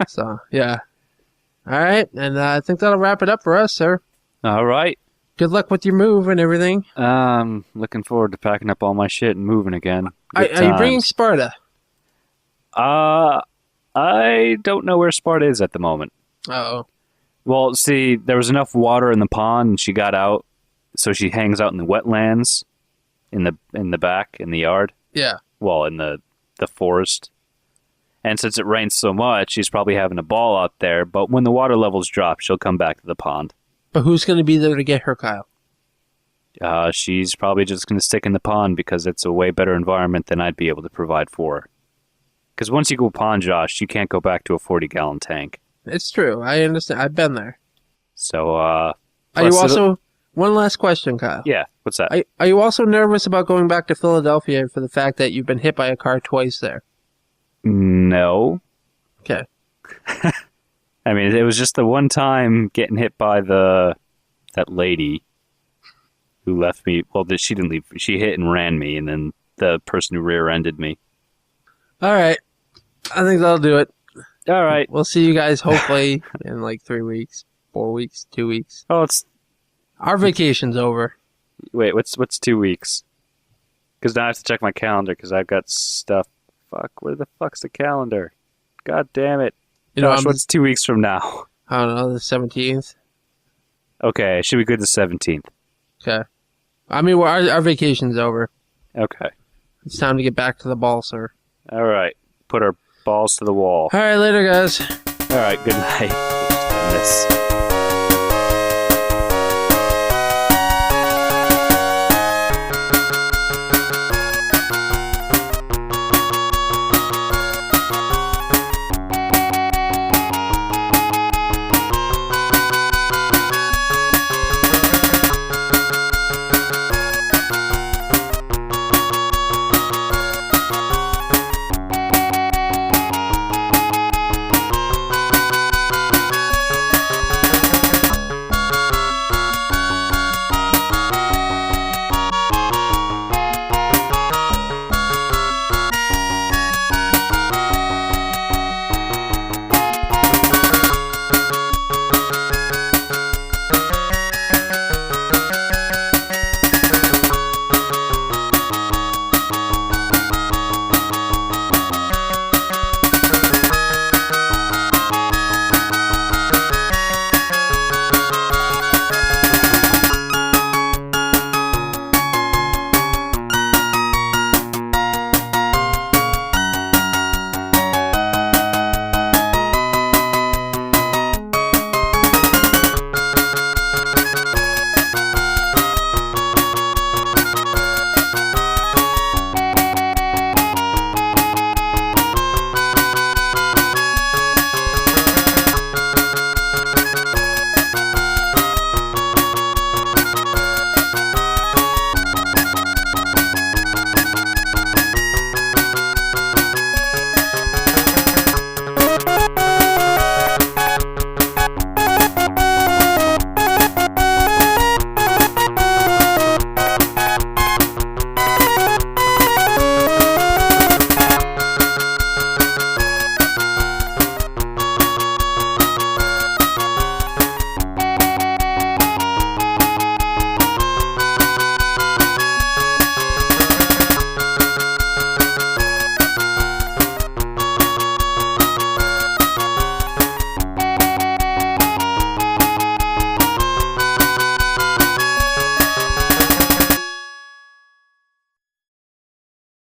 So, yeah. All right, and I think that'll wrap it up for us, sir. All right. Good luck with your move and everything. Looking forward to packing up all my shit and moving again. Are you bringing Sparta? I don't know where Sparta is at the moment. Uh-oh. Well, see, there was enough water in the pond, and she got out, so she hangs out in the wetlands, in the back, in the yard. Yeah. Well, in the forest. And since it rains so much, she's probably having a ball out there, but when the water levels drop, she'll come back to the pond. But who's going to be there to get her, Kyle? She's probably just going to stick in the pond because it's a way better environment than I'd be able to provide for her. Because once you go pond, Josh, you can't go back to a 40-gallon tank. It's true. I understand. I've been there. So, are you also... One last question, Kyle. Yeah, what's that? Are you also nervous about going back to Philadelphia for the fact that you've been hit by a car twice there? No. Okay. I mean, it was just the one time getting hit by that lady who left me. Well, she didn't leave. She hit and ran me, and then the person who rear-ended me. All right. I think that'll do it. All right. We'll see you guys hopefully in like 3 weeks, 4 weeks, 2 weeks. Oh, our vacation's over. Wait, what's 2 weeks? Because now I have to check my calendar because I've got stuff. Fuck, where the fuck's the calendar? God damn it. Josh, what's 2 weeks from now? I don't know, the 17th. Okay, should be good the 17th. Okay. I mean, our vacation's over. Okay. It's time to get back to the ball, sir. All right. Put our balls to the wall. All right, later, guys. All right, good night.